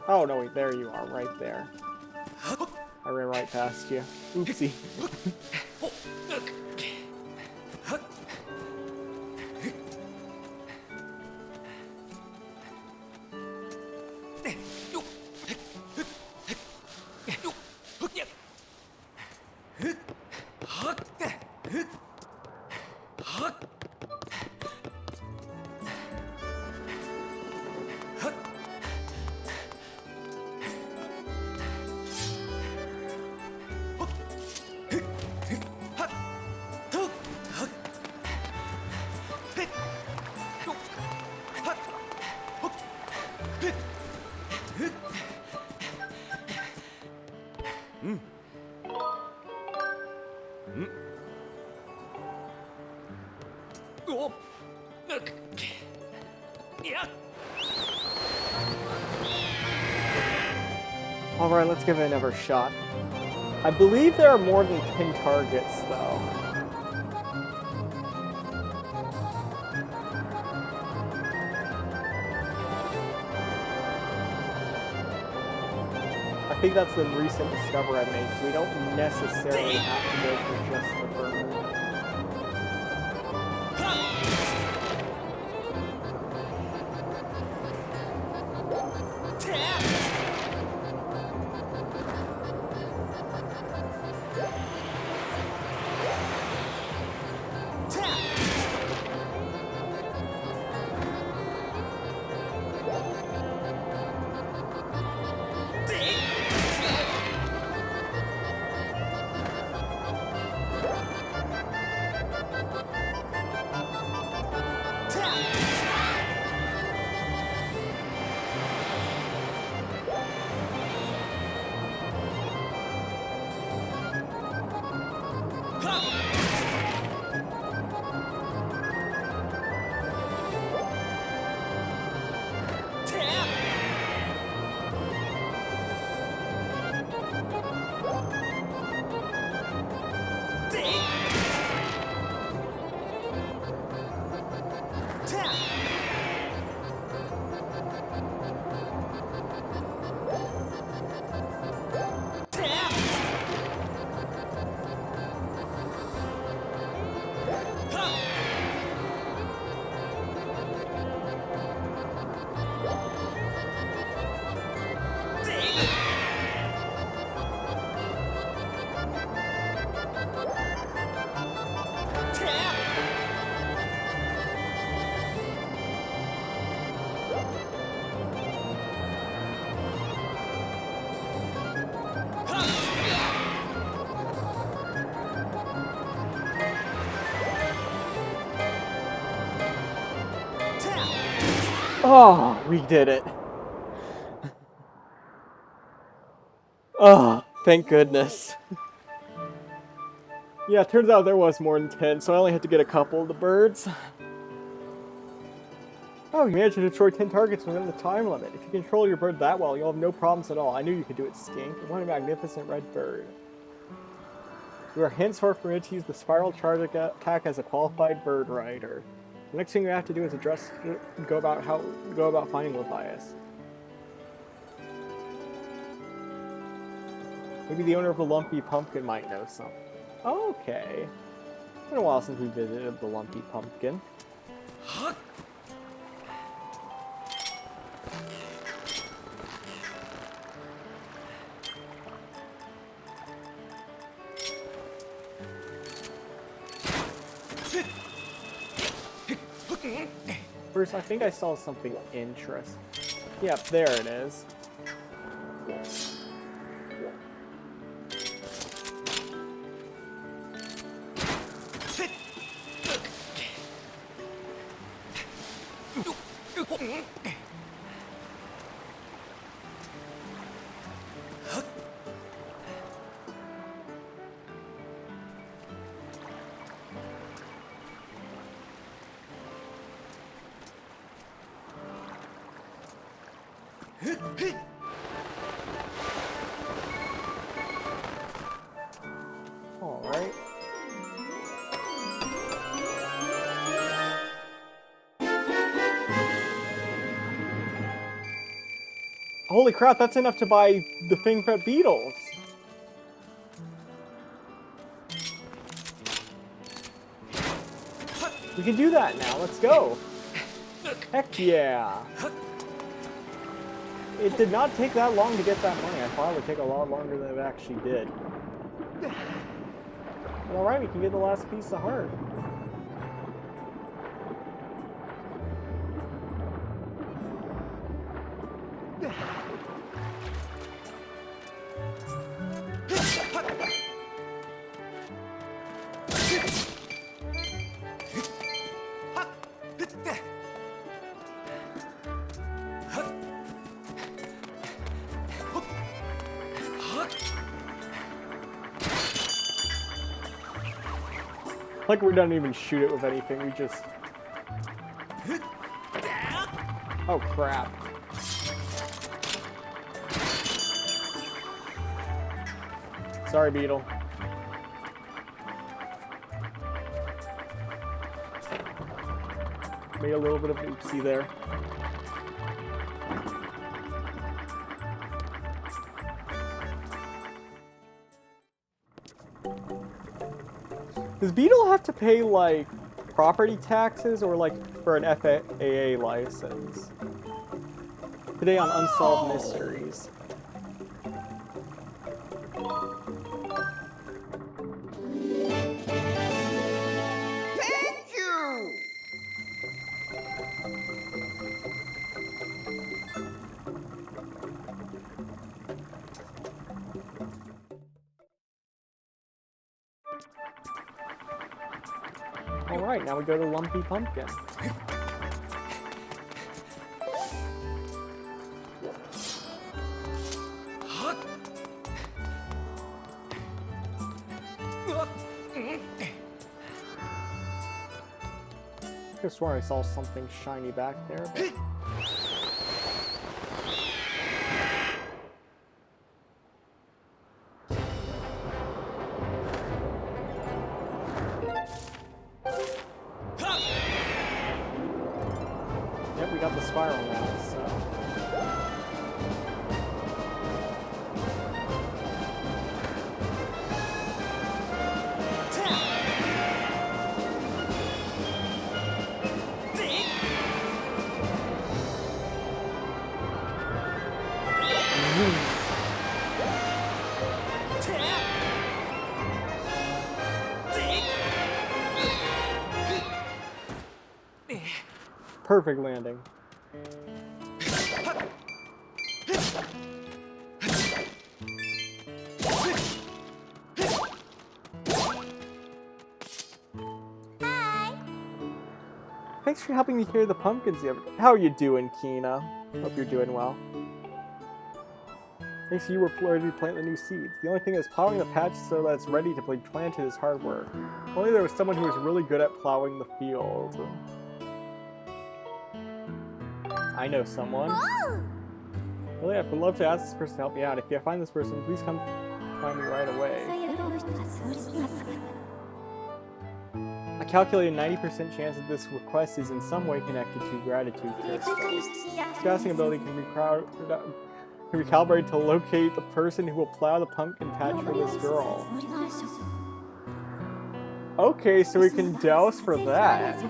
Oh, no, wait, there you are, right there. I ran right past you. Oopsie. Alright, let's give it another shot. I believe there are more than 10 targets, though. I think that's the recent discovery I made, so we don't necessarily have to go for just the burger. Oh, we did it. Oh, thank goodness. Yeah, it turns out there was more than 10, so I only had to get a couple of the birds. Oh, you managed to destroy 10 targets within the time limit. If you control your bird that well, you'll have no problems at all. I knew you could do it, Skink. What a magnificent red bird. You are henceforth permitted to use the spiral charge attack as a qualified bird rider. The next thing you have to do is go about finding Levias. Maybe the owner of the Lumpy Pumpkin might know something. Okay. It's been a while since we visited the Lumpy Pumpkin. First, I think I saw something interesting. Yep, there it is. Alright. Holy crap, that's enough to buy the thing for beetles. We can do that now, let's go. Heck yeah. It did not take that long to get that money. I thought it would take a lot longer than it actually did. Alright, we can get the last piece of heart. Like we don't even shoot it with anything, we just... Oh crap. Sorry, Beetle. Made a little bit of oopsie there. Does Beetle have to pay, like, property taxes or, like, for an FAA license? Today on Unsolved Mysteries. Thank you! Alright, now we go to Lumpy Pumpkin. I could swear I saw something shiny back there, but... Yep, we got the spiral now, so... Perfect landing. Thanks for helping me carry the pumpkins the other day. How are you doing, Kina? Hope you're doing well. Thanks to you, we're ready to plant the new seeds. The only thing is plowing the patch so that it's ready to be planted is hard work. If only there was someone who was really good at plowing the field. I know someone. Really, I would love to ask this person to help me out. If you find this person, please come find me right away. I calculated a 90% chance that this request is in some way connected to gratitude crystals. This casting ability can be calibrated to locate the person who will plow the pumpkin patch for this girl. Okay, so we can douse for that.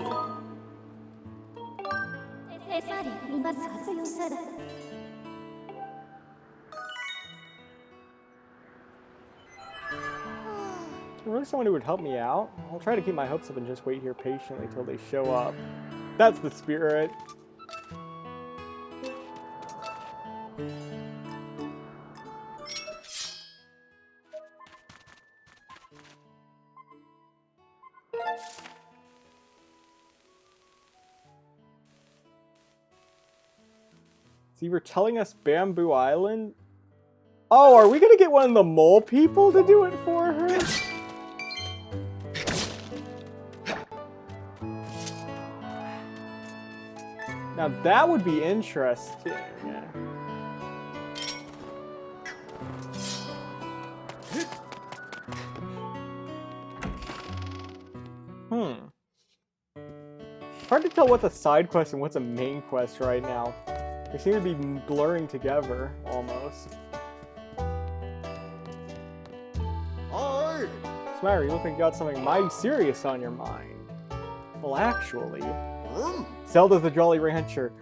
Really someone who would help me out? I'll try to keep my hopes up and just wait here patiently till they show up. That's the spirit. So you were telling us Bamboo Island? Oh, are we gonna get one of the mole people to do it for her? Now that would be interesting. Hard to tell what's a side quest and what's a main quest right now. They seem to be blurring together, almost. Hi! What's the matter? You look like you got something mighty serious on your mind. Well, actually... Zelda the Jolly Rancher.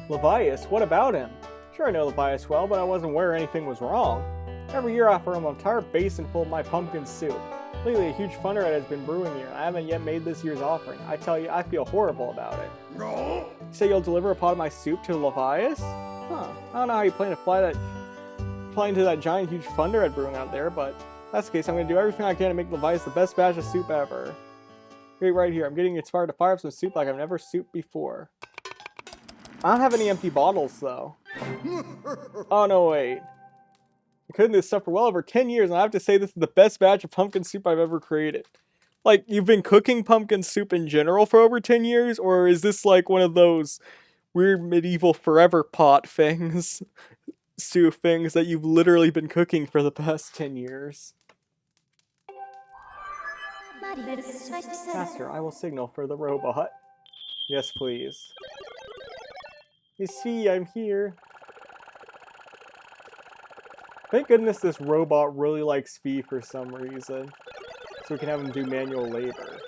Levias, what about him? Sure, I know Levias well, but I wasn't aware anything was wrong. Every year I offer him an entire basin full of my pumpkin soup. Lately, a huge thunder has been brewing here, and I haven't yet made this year's offering. I tell you, I feel horrible about it. No! You say you'll deliver a pot of my soup to Levias? Huh. I don't know how you plan to fly into that giant, huge thunderhead brewing out there, but if that's the case, I'm going to do everything I can to make Levias the best batch of soup ever. Wait right here. I'm getting inspired to fire up some soup like I've never souped before. I don't have any empty bottles, though. Oh, no, wait. I've cooking this stuff for well over 10 years, and I have to say this is the best batch of pumpkin soup I've ever created. Like, you've been cooking pumpkin soup in general for over 10 years, or is this like one of those weird medieval forever pot things, stew things that you've literally been cooking for the past 10 years? Master, I will signal for the robot. Yes, please. You see, I'm here. Thank goodness this robot really likes Fee for some reason. So we can have him do manual labor.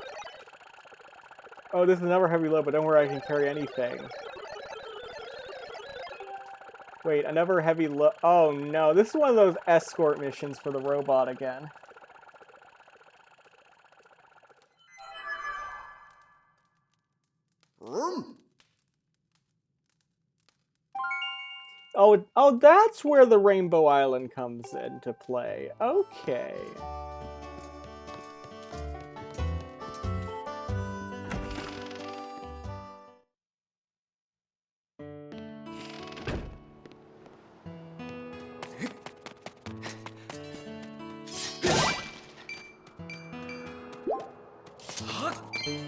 Oh, this is never heavy load, but don't worry, I can carry anything. Wait, another heavy load. Oh no, this is one of those escort missions for the robot again. Oh, that's where the Rainbow Island comes into play. Okay.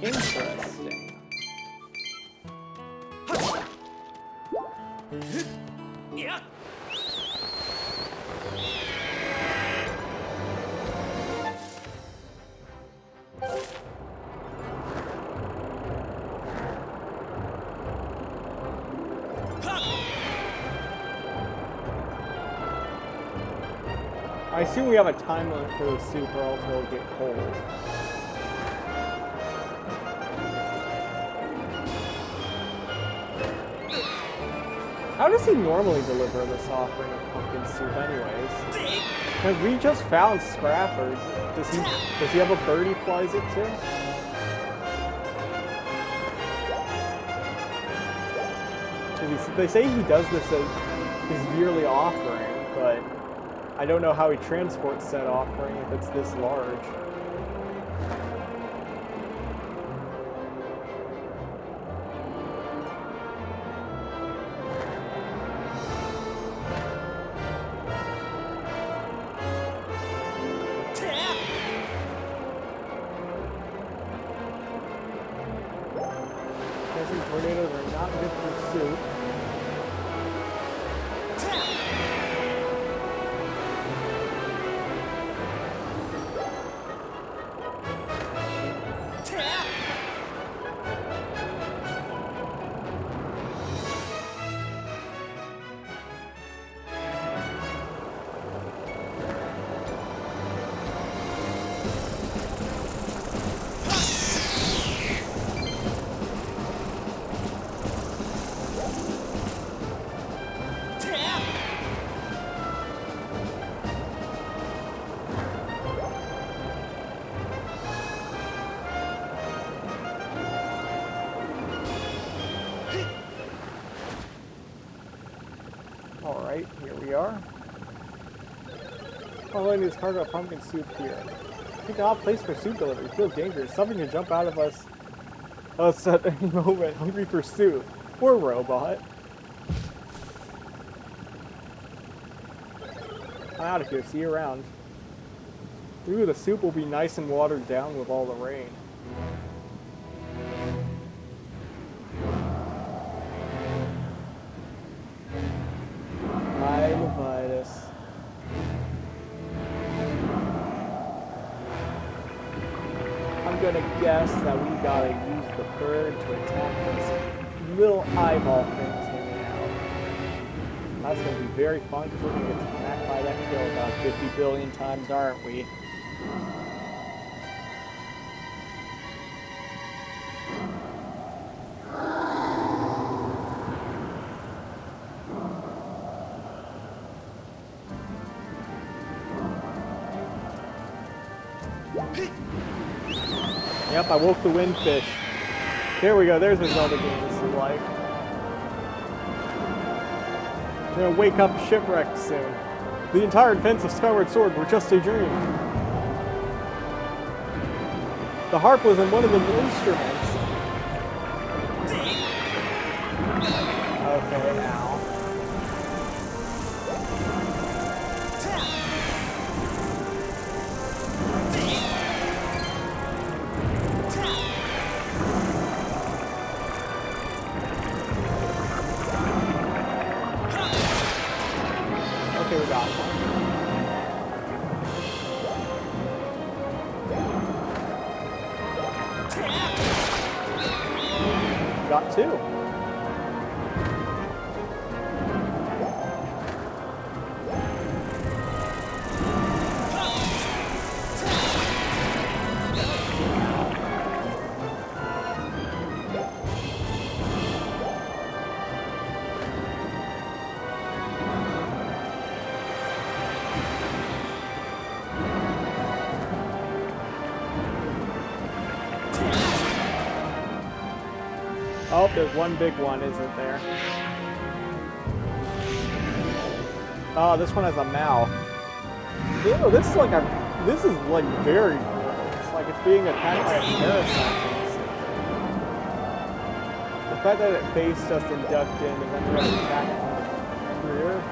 Interesting. I assume we have a time limit for the soup or else it'll get cold. How does he normally deliver this offering of pumpkin soup anyways? Because we just found Scrapper. Does he have a bird he flies it to? They say he does this as his yearly offering, but I don't know how he transports said offering if it's this large. Tornadoes are not good pursuit. Alright, here we are. Oh, look at this cargo of pumpkin soup here. I think an odd place for soup delivery. Feels dangerous. Something can jump out of us at any moment, hungry for soup. Poor robot. I'm out of here. See you around. Ooh, the soup will be nice and watered down with all the rain. I'm gonna guess that we gotta use the bird to attack these little eyeball things hanging out. That's gonna be very fun because we're gonna get smacked by that kill about 50 billion times, aren't we? Yep, I woke the windfish. There we go, there's what Zelda games is like. We're gonna wake up shipwrecked soon. The entire advance of Skyward Sword were just a dream. The harp was in one of the instruments. Okay, now. Okay, we got one. Got two. Oh, there's one big one, isn't there? Oh, this one has a mouth. Ew, this is like very gross. It's like it's being attacked by a parasite. The fact that it faced us and ducked in and then we got attacked from the rear.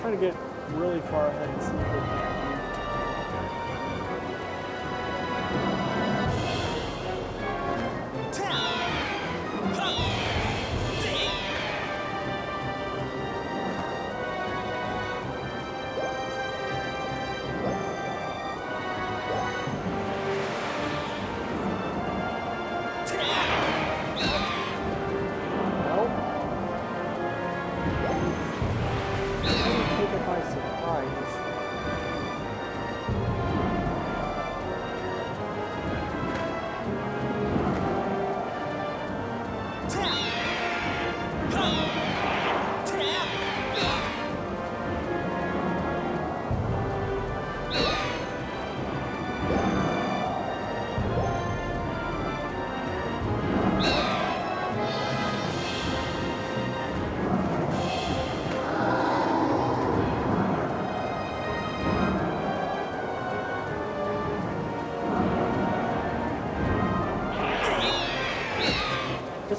Trying to get really far ahead and see if we can. By surprise.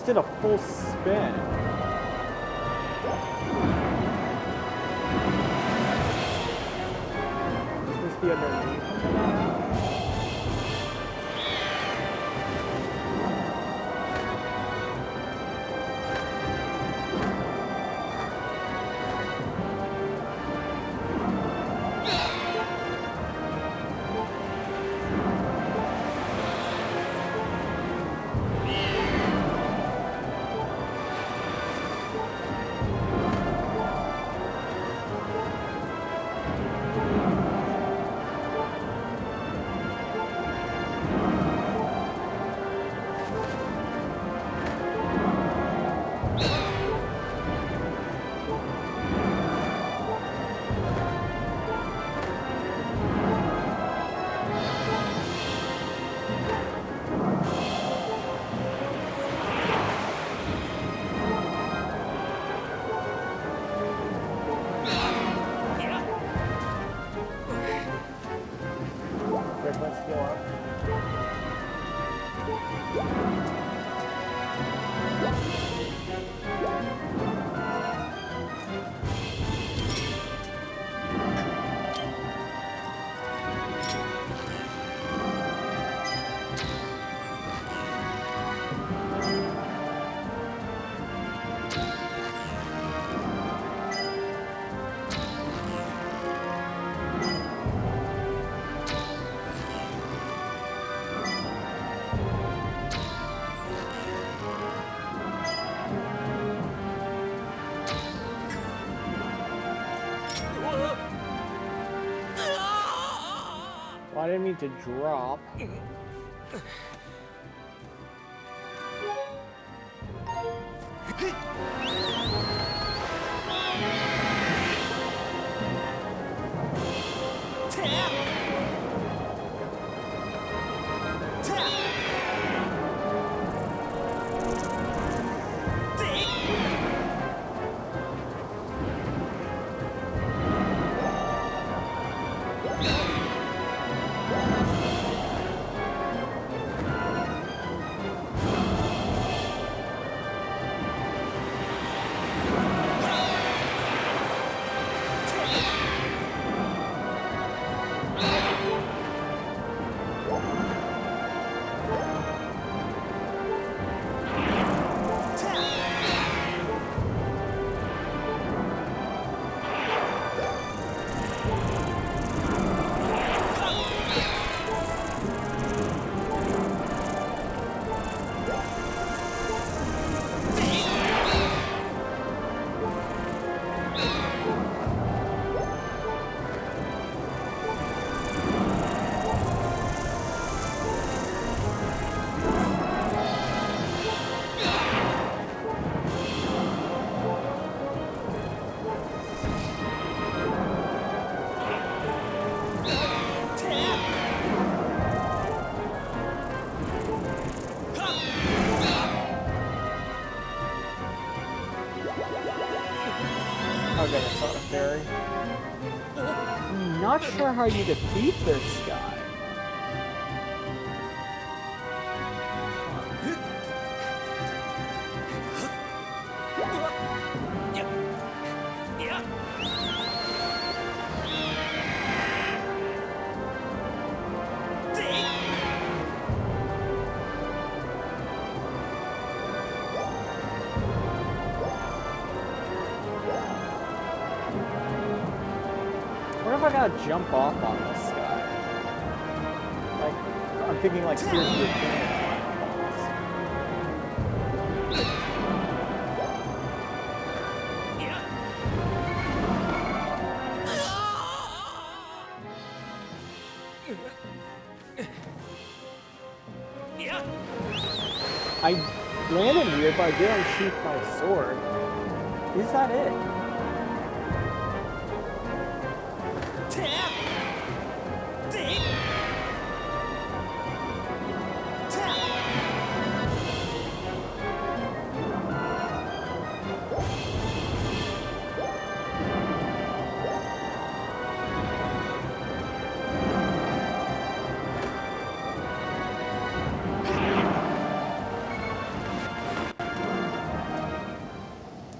just did a full spin. Is this the underneath? Let's go up. Well, I didn't mean to drop. Okay, I saw a fairy. I'm not sure how you defeat this guy. What if I gotta jump off on this guy? Like, I'm thinking like here's the thing. I landed weird, but I did unsheath my sword. Is that it?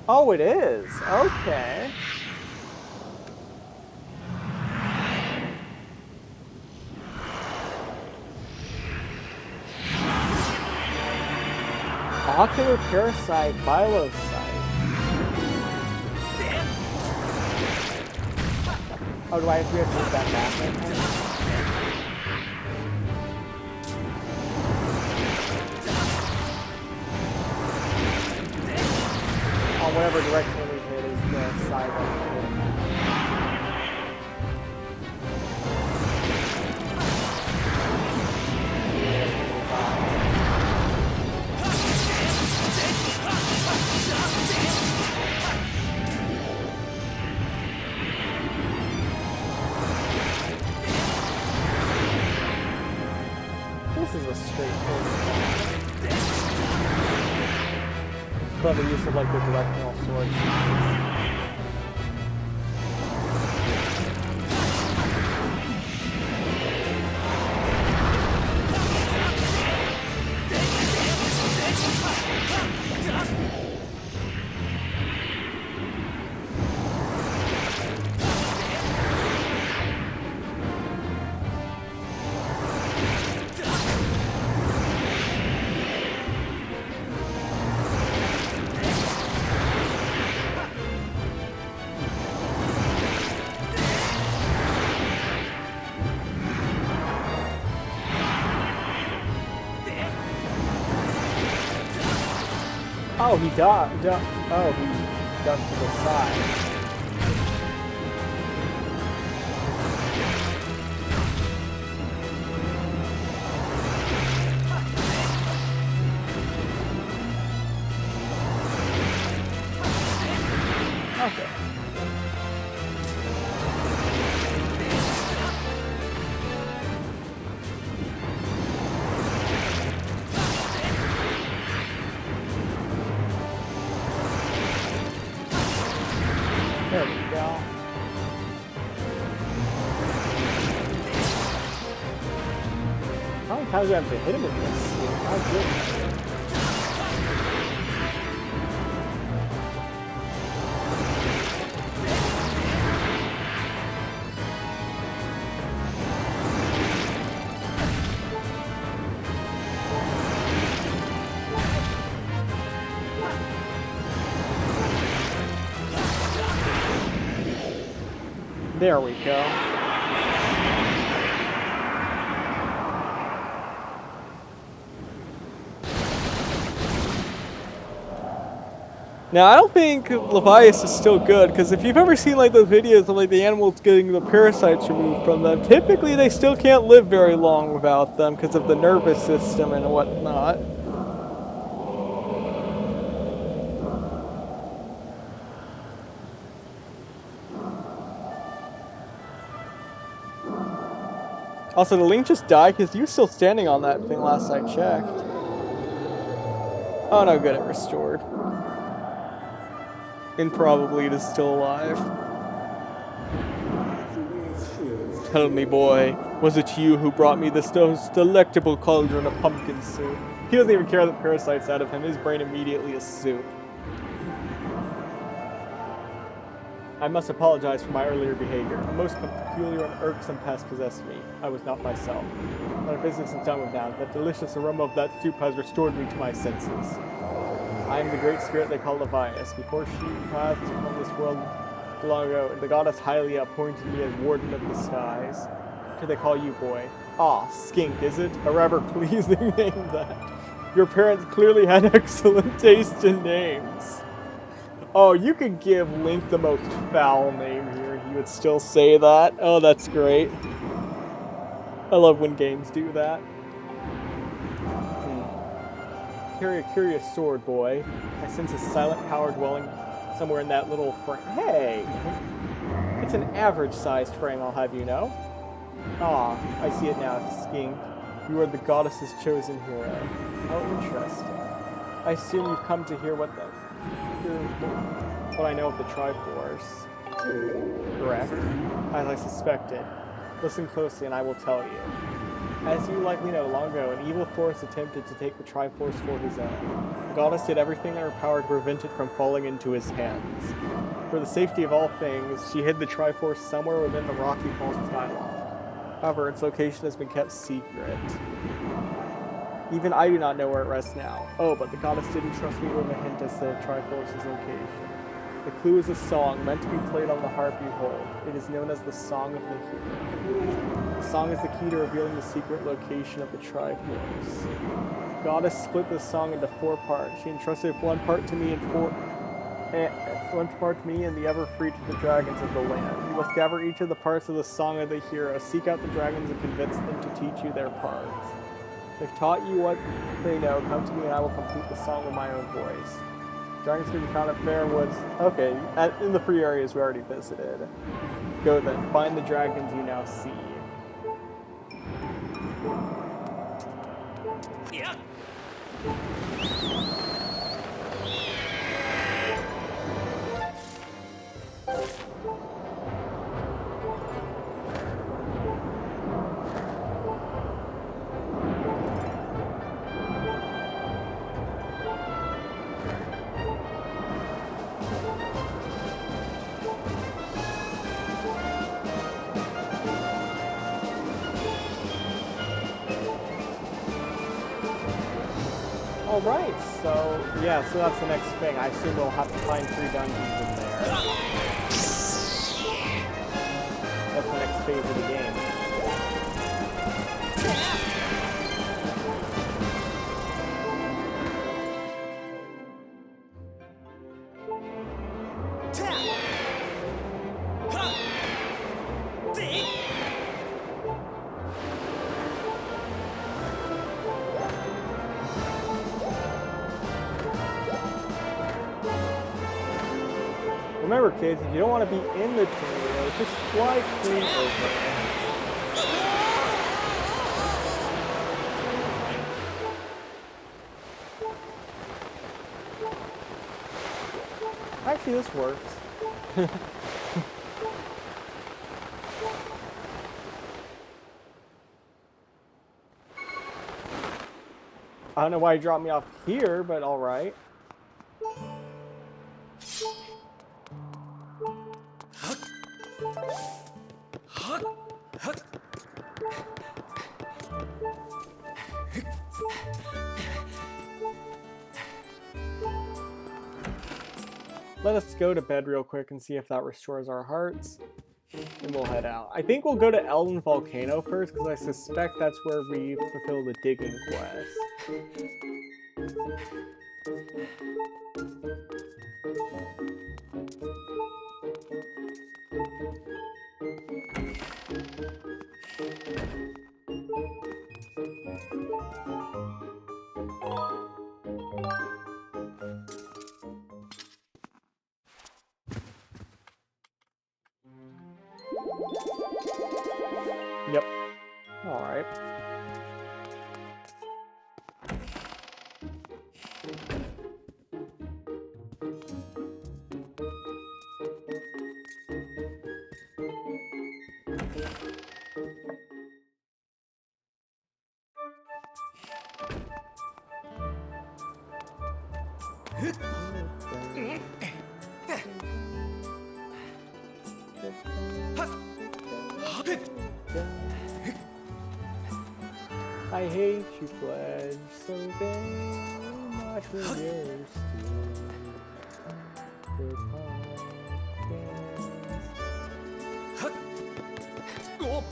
Oh, it is. Okay. Ocular parasite, bilocyte. Oh, do I have to move that back? On whatever direction we hit is the side that we hit. This is a straightforward. Clever use of like the directional swords. Oh, he ducked. Oh, he ducked to the side. Okay. There we go. How many times do I have to hit him with this? How good? There we go. Now, I don't think Levias is still good, because if you've ever seen like those videos of like the animals getting the parasites removed from them, typically they still can't live very long without them because of the nervous system and whatnot. Also, the Link just died because he was still standing on that thing last I checked. Oh no, good, it restored. And probably it is still alive. Tell me, boy, was it you who brought me this delectable cauldron of pumpkin soup? He doesn't even care that parasites out of him. His brain immediately is soup. I must apologize for my earlier behavior. A most peculiar and irksome pest possessed me. I was not myself. My business is done with now. The delicious aroma of that soup has restored me to my senses. I am the great spirit they call Levias. Before she passed from this world long ago, the goddess Hylia appointed me as warden of the skies. What do they call you, boy? Ah, Skink, is it? A rather pleasing name, that. Your parents clearly had excellent taste in names. Oh, you could give Link the most foul name here. He would still say that. Oh, that's great. I love when games do that. Carry a curious sword, boy. I sense a silent power dwelling somewhere in that little frame. Hey! It's an average-sized frame, I'll have you know. Ah, I see it now, Skink. You are the goddess's chosen hero. How interesting. I assume you've come to hear what I know of the Triforce. Correct. As I suspected. Listen closely and I will tell you. As you likely know, long ago, an evil force attempted to take the Triforce for his own. The goddess did everything in her power to prevent it from falling into his hands. For the safety of all things, she hid the Triforce somewhere within the rocky falls of Skyloft. However, its location has been kept secret. Even I do not know where it rests now. Oh, but the goddess didn't trust me with a hint as to the Triforce's location. The clue is a song meant to be played on the harp you hold. It is known as the Song of the Hero. The song is the key to revealing the secret location of the Triforce. The goddess split the song into 4 parts. She entrusted one part to me and the other 3 to the dragons of the land. You must gather each of the parts of the Song of the Hero, seek out the dragons and convince them to teach you their parts. They've taught you what they know. Come to me and I will complete the song with my own voice. Dragons can be found at Fairwoods. Okay, in the 3 areas we already visited. Go then, find the dragons you now see. Yeah. Alright, so yeah, so that's the next thing. I assume we'll have to find 3 dungeons in there. That's the next phase of the game. Remember, kids, if you don't want to be in the tornado, just fly clean over. Actually, this works. I don't know why he dropped me off here, but alright. Let us go to bed real quick and see if that restores our hearts. And we'll head out. I think we'll go to Elden Volcano first, because I suspect that's where we fulfill the digging quest. Yep. Alright. I hate you, Pledge, so very much when you're still the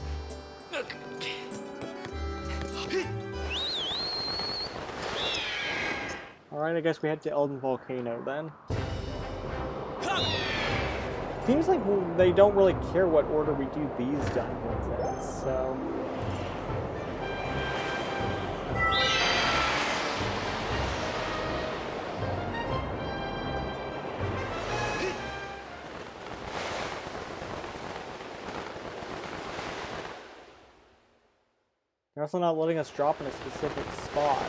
Alright, I guess we head to Elden Volcano then. Seems like they don't really care what order we do these dungeons in, so... They're also not letting us drop in a specific spot.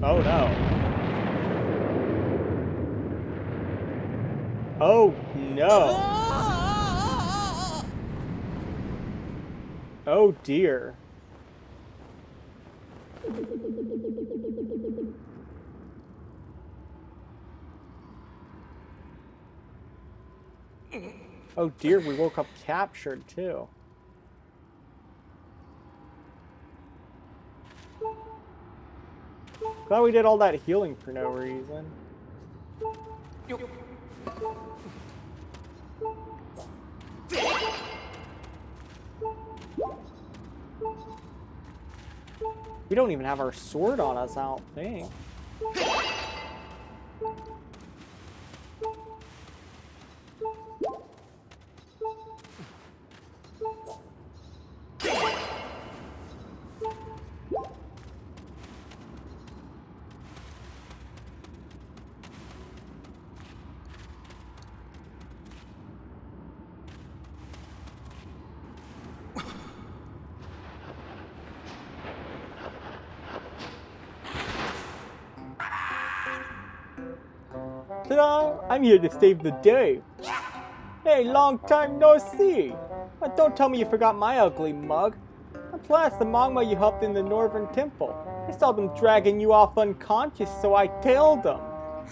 Oh no. Oh no. Oh dear. Oh dear, we woke up captured too. Glad we did all that healing for no reason. We don't even have our sword on us, I don't think. Ta-da! I'm here to save the day. Hey, long time no see. But don't tell me you forgot my ugly mug. And plus, the Magma you helped in the Northern Temple. I saw them dragging you off unconscious, so I tailed them.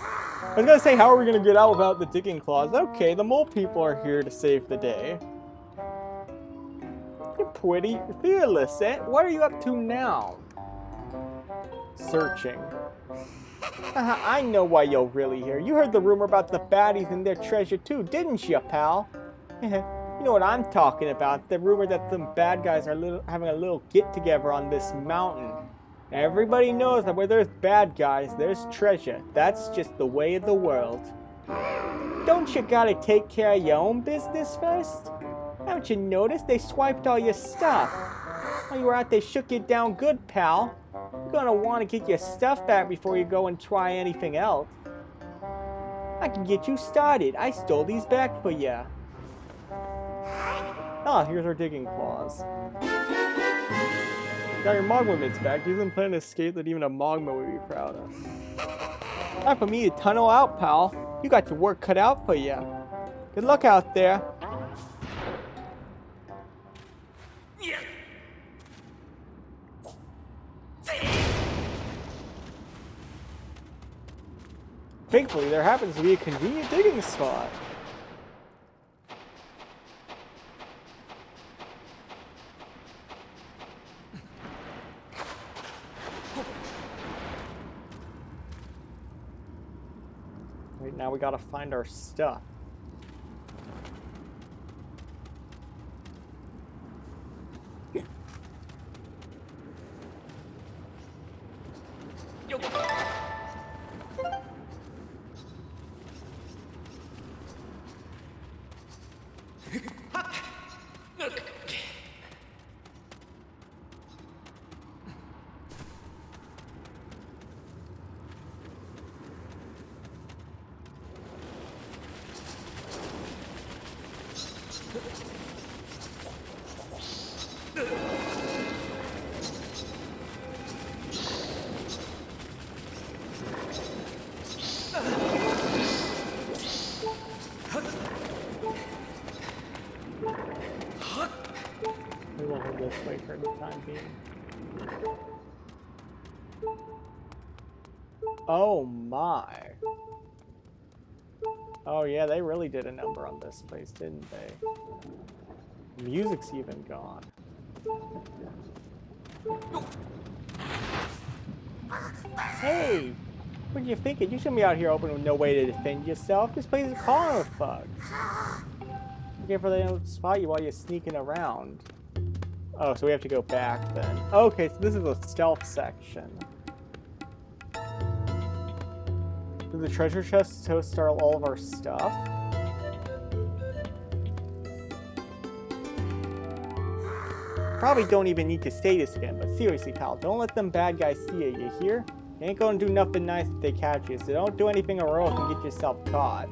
I was gonna say, how are we gonna get out without the digging claws? Okay, the mole people are here to save the day. You're pretty fearless, eh? What are you up to now? Searching. I know why you're really here. You heard the rumor about the baddies and their treasure too, didn't you, pal? You know what I'm talking about. The rumor that some bad guys are having a little get-together on this mountain. Everybody knows that where there's bad guys, there's treasure. That's just the way of the world. Don't you gotta take care of your own business first? Haven't you noticed they swiped all your stuff? While you were out, they shook you down good, pal. You're gonna want to get your stuff back before you go and try anything else. I can get you started. I stole these back for you. Ah, here's our digging claws. Got your Magma mitts back. Use them plan to escape that even a Magma would be proud of. Time for me to tunnel out, pal. You got your work cut out for you. Good luck out there. Thankfully, there happens to be a convenient digging spot. Right now we gotta find our stuff. We will hold this way for the time being. Oh my. Oh yeah, they really did a number on this place, didn't they? Music's even gone. Hey! What are you thinking? You shouldn't be out here open with no way to defend yourself. This place is calling with thugs. Be careful they don't spot you while you're sneaking around. Oh, so we have to go back then. Okay, so this is a stealth section. Do the treasure chests host all of our stuff? Probably don't even need to say this again, but seriously, pal, don't let them bad guys see you, you hear? They ain't gonna do nothing nice if they catch you, so don't do anything heroic and get yourself caught.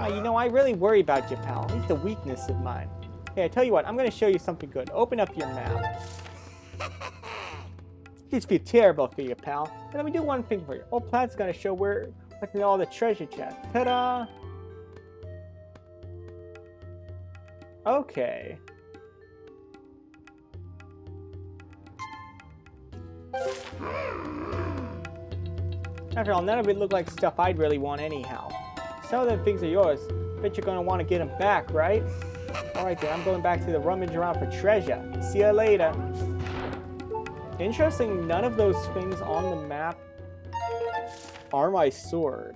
You know, I really worry about you, pal. It's a weakness of mine. Hey, I tell you what, I'm gonna show you something good. Open up your map. This feel terrible for you, pal. But let me do one thing for you. Old Plaid's gonna show what's in all the treasure chests. Ta-da! Okay. After all, none of it looked like stuff I'd really want anyhow. Some of them things are yours. Bet you're gonna want to get them back, right? Alright then, I'm going back to the rummage around for treasure. See ya later. Interesting, none of those things on the map are my sword.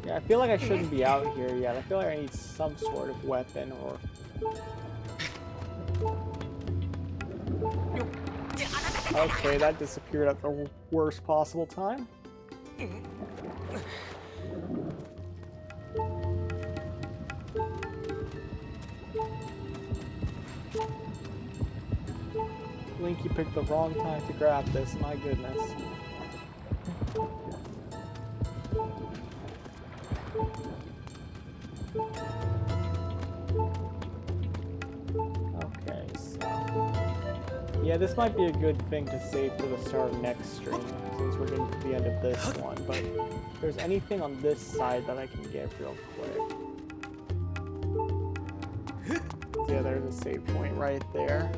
Yeah, I feel like I shouldn't be out here yet. I feel like I need some sort of weapon or... Okay, that disappeared at the worst possible time. Link, you picked the wrong time to grab this, my goodness. Okay, so... Yeah, this might be a good thing to save for the start of next stream, since we're getting to the end of this one, but if there's anything on this side that I can get real quick. So yeah, there's a save point right there.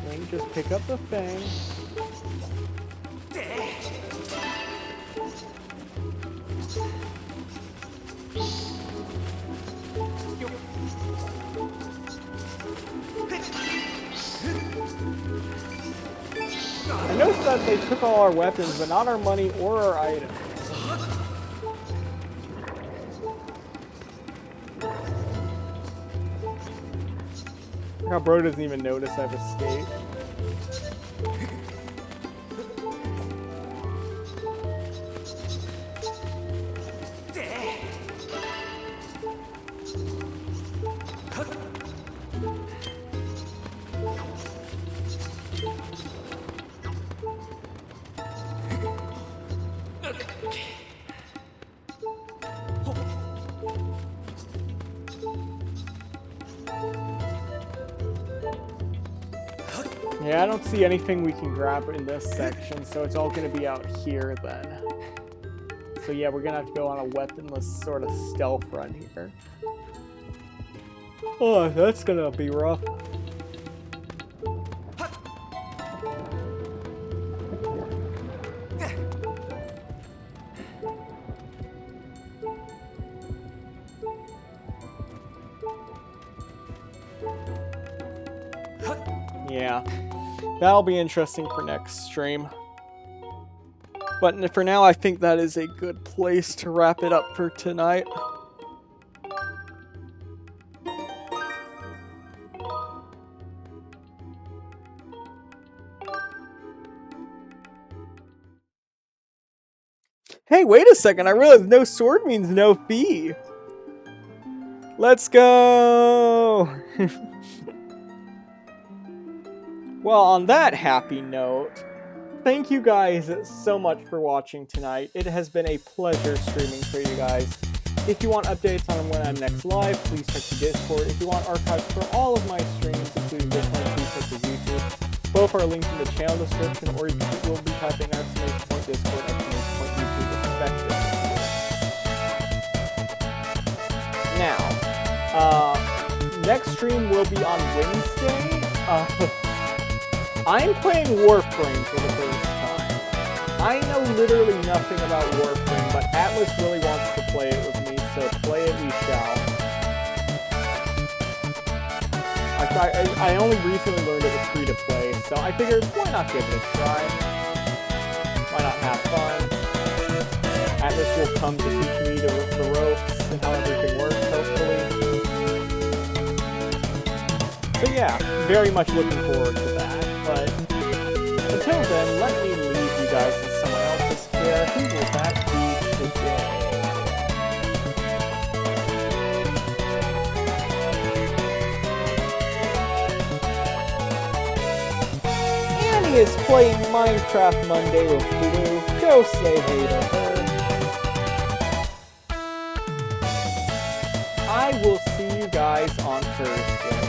Then just pick up the thing. I noticed that they took all our weapons, but not our money or our items. How bro doesn't even notice I've escaped. Yeah, I don't see anything we can grab in this section, so it's all going to be out here then. So yeah, we're going to have to go on a weaponless sort of stealth run here. Oh, that's going to be rough. Yeah. That'll be interesting for next stream. But for now, I think that is a good place to wrap it up for tonight. Hey, wait a second. I realized no sword means no fee. Let's go! Well, on that happy note, thank you guys so much for watching tonight. It has been a pleasure streaming for you guys. If you want updates on when I'm next live, please check the Discord. If you want archives for all of my streams, including this one, please check the YouTube. Both are linked in the channel description, or you will be typing exclamation point Discord, exclamation point YouTube, respectively. Now, next stream will be on Wednesday. I'm playing Warframe for the first time. I know literally nothing about Warframe, but Atlas really wants to play it with me, so play it we shall. I only recently learned it was free to play, so I figured, why not give it a try? Why not have fun? Atlas will come to teach me the ropes and how everything works, hopefully. But yeah, very much looking forward to that. But until then, let me leave you guys in someone else's care. Who will that be today? Annie is playing Minecraft Monday with Blue. Go say hey to her. I will see you guys on Thursday.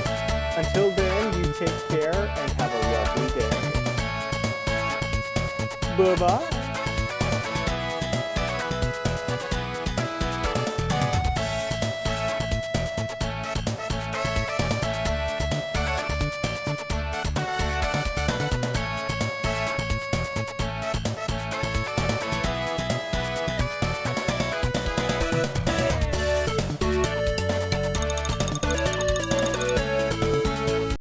Until then, you take care and have a lovely day. Bye-bye.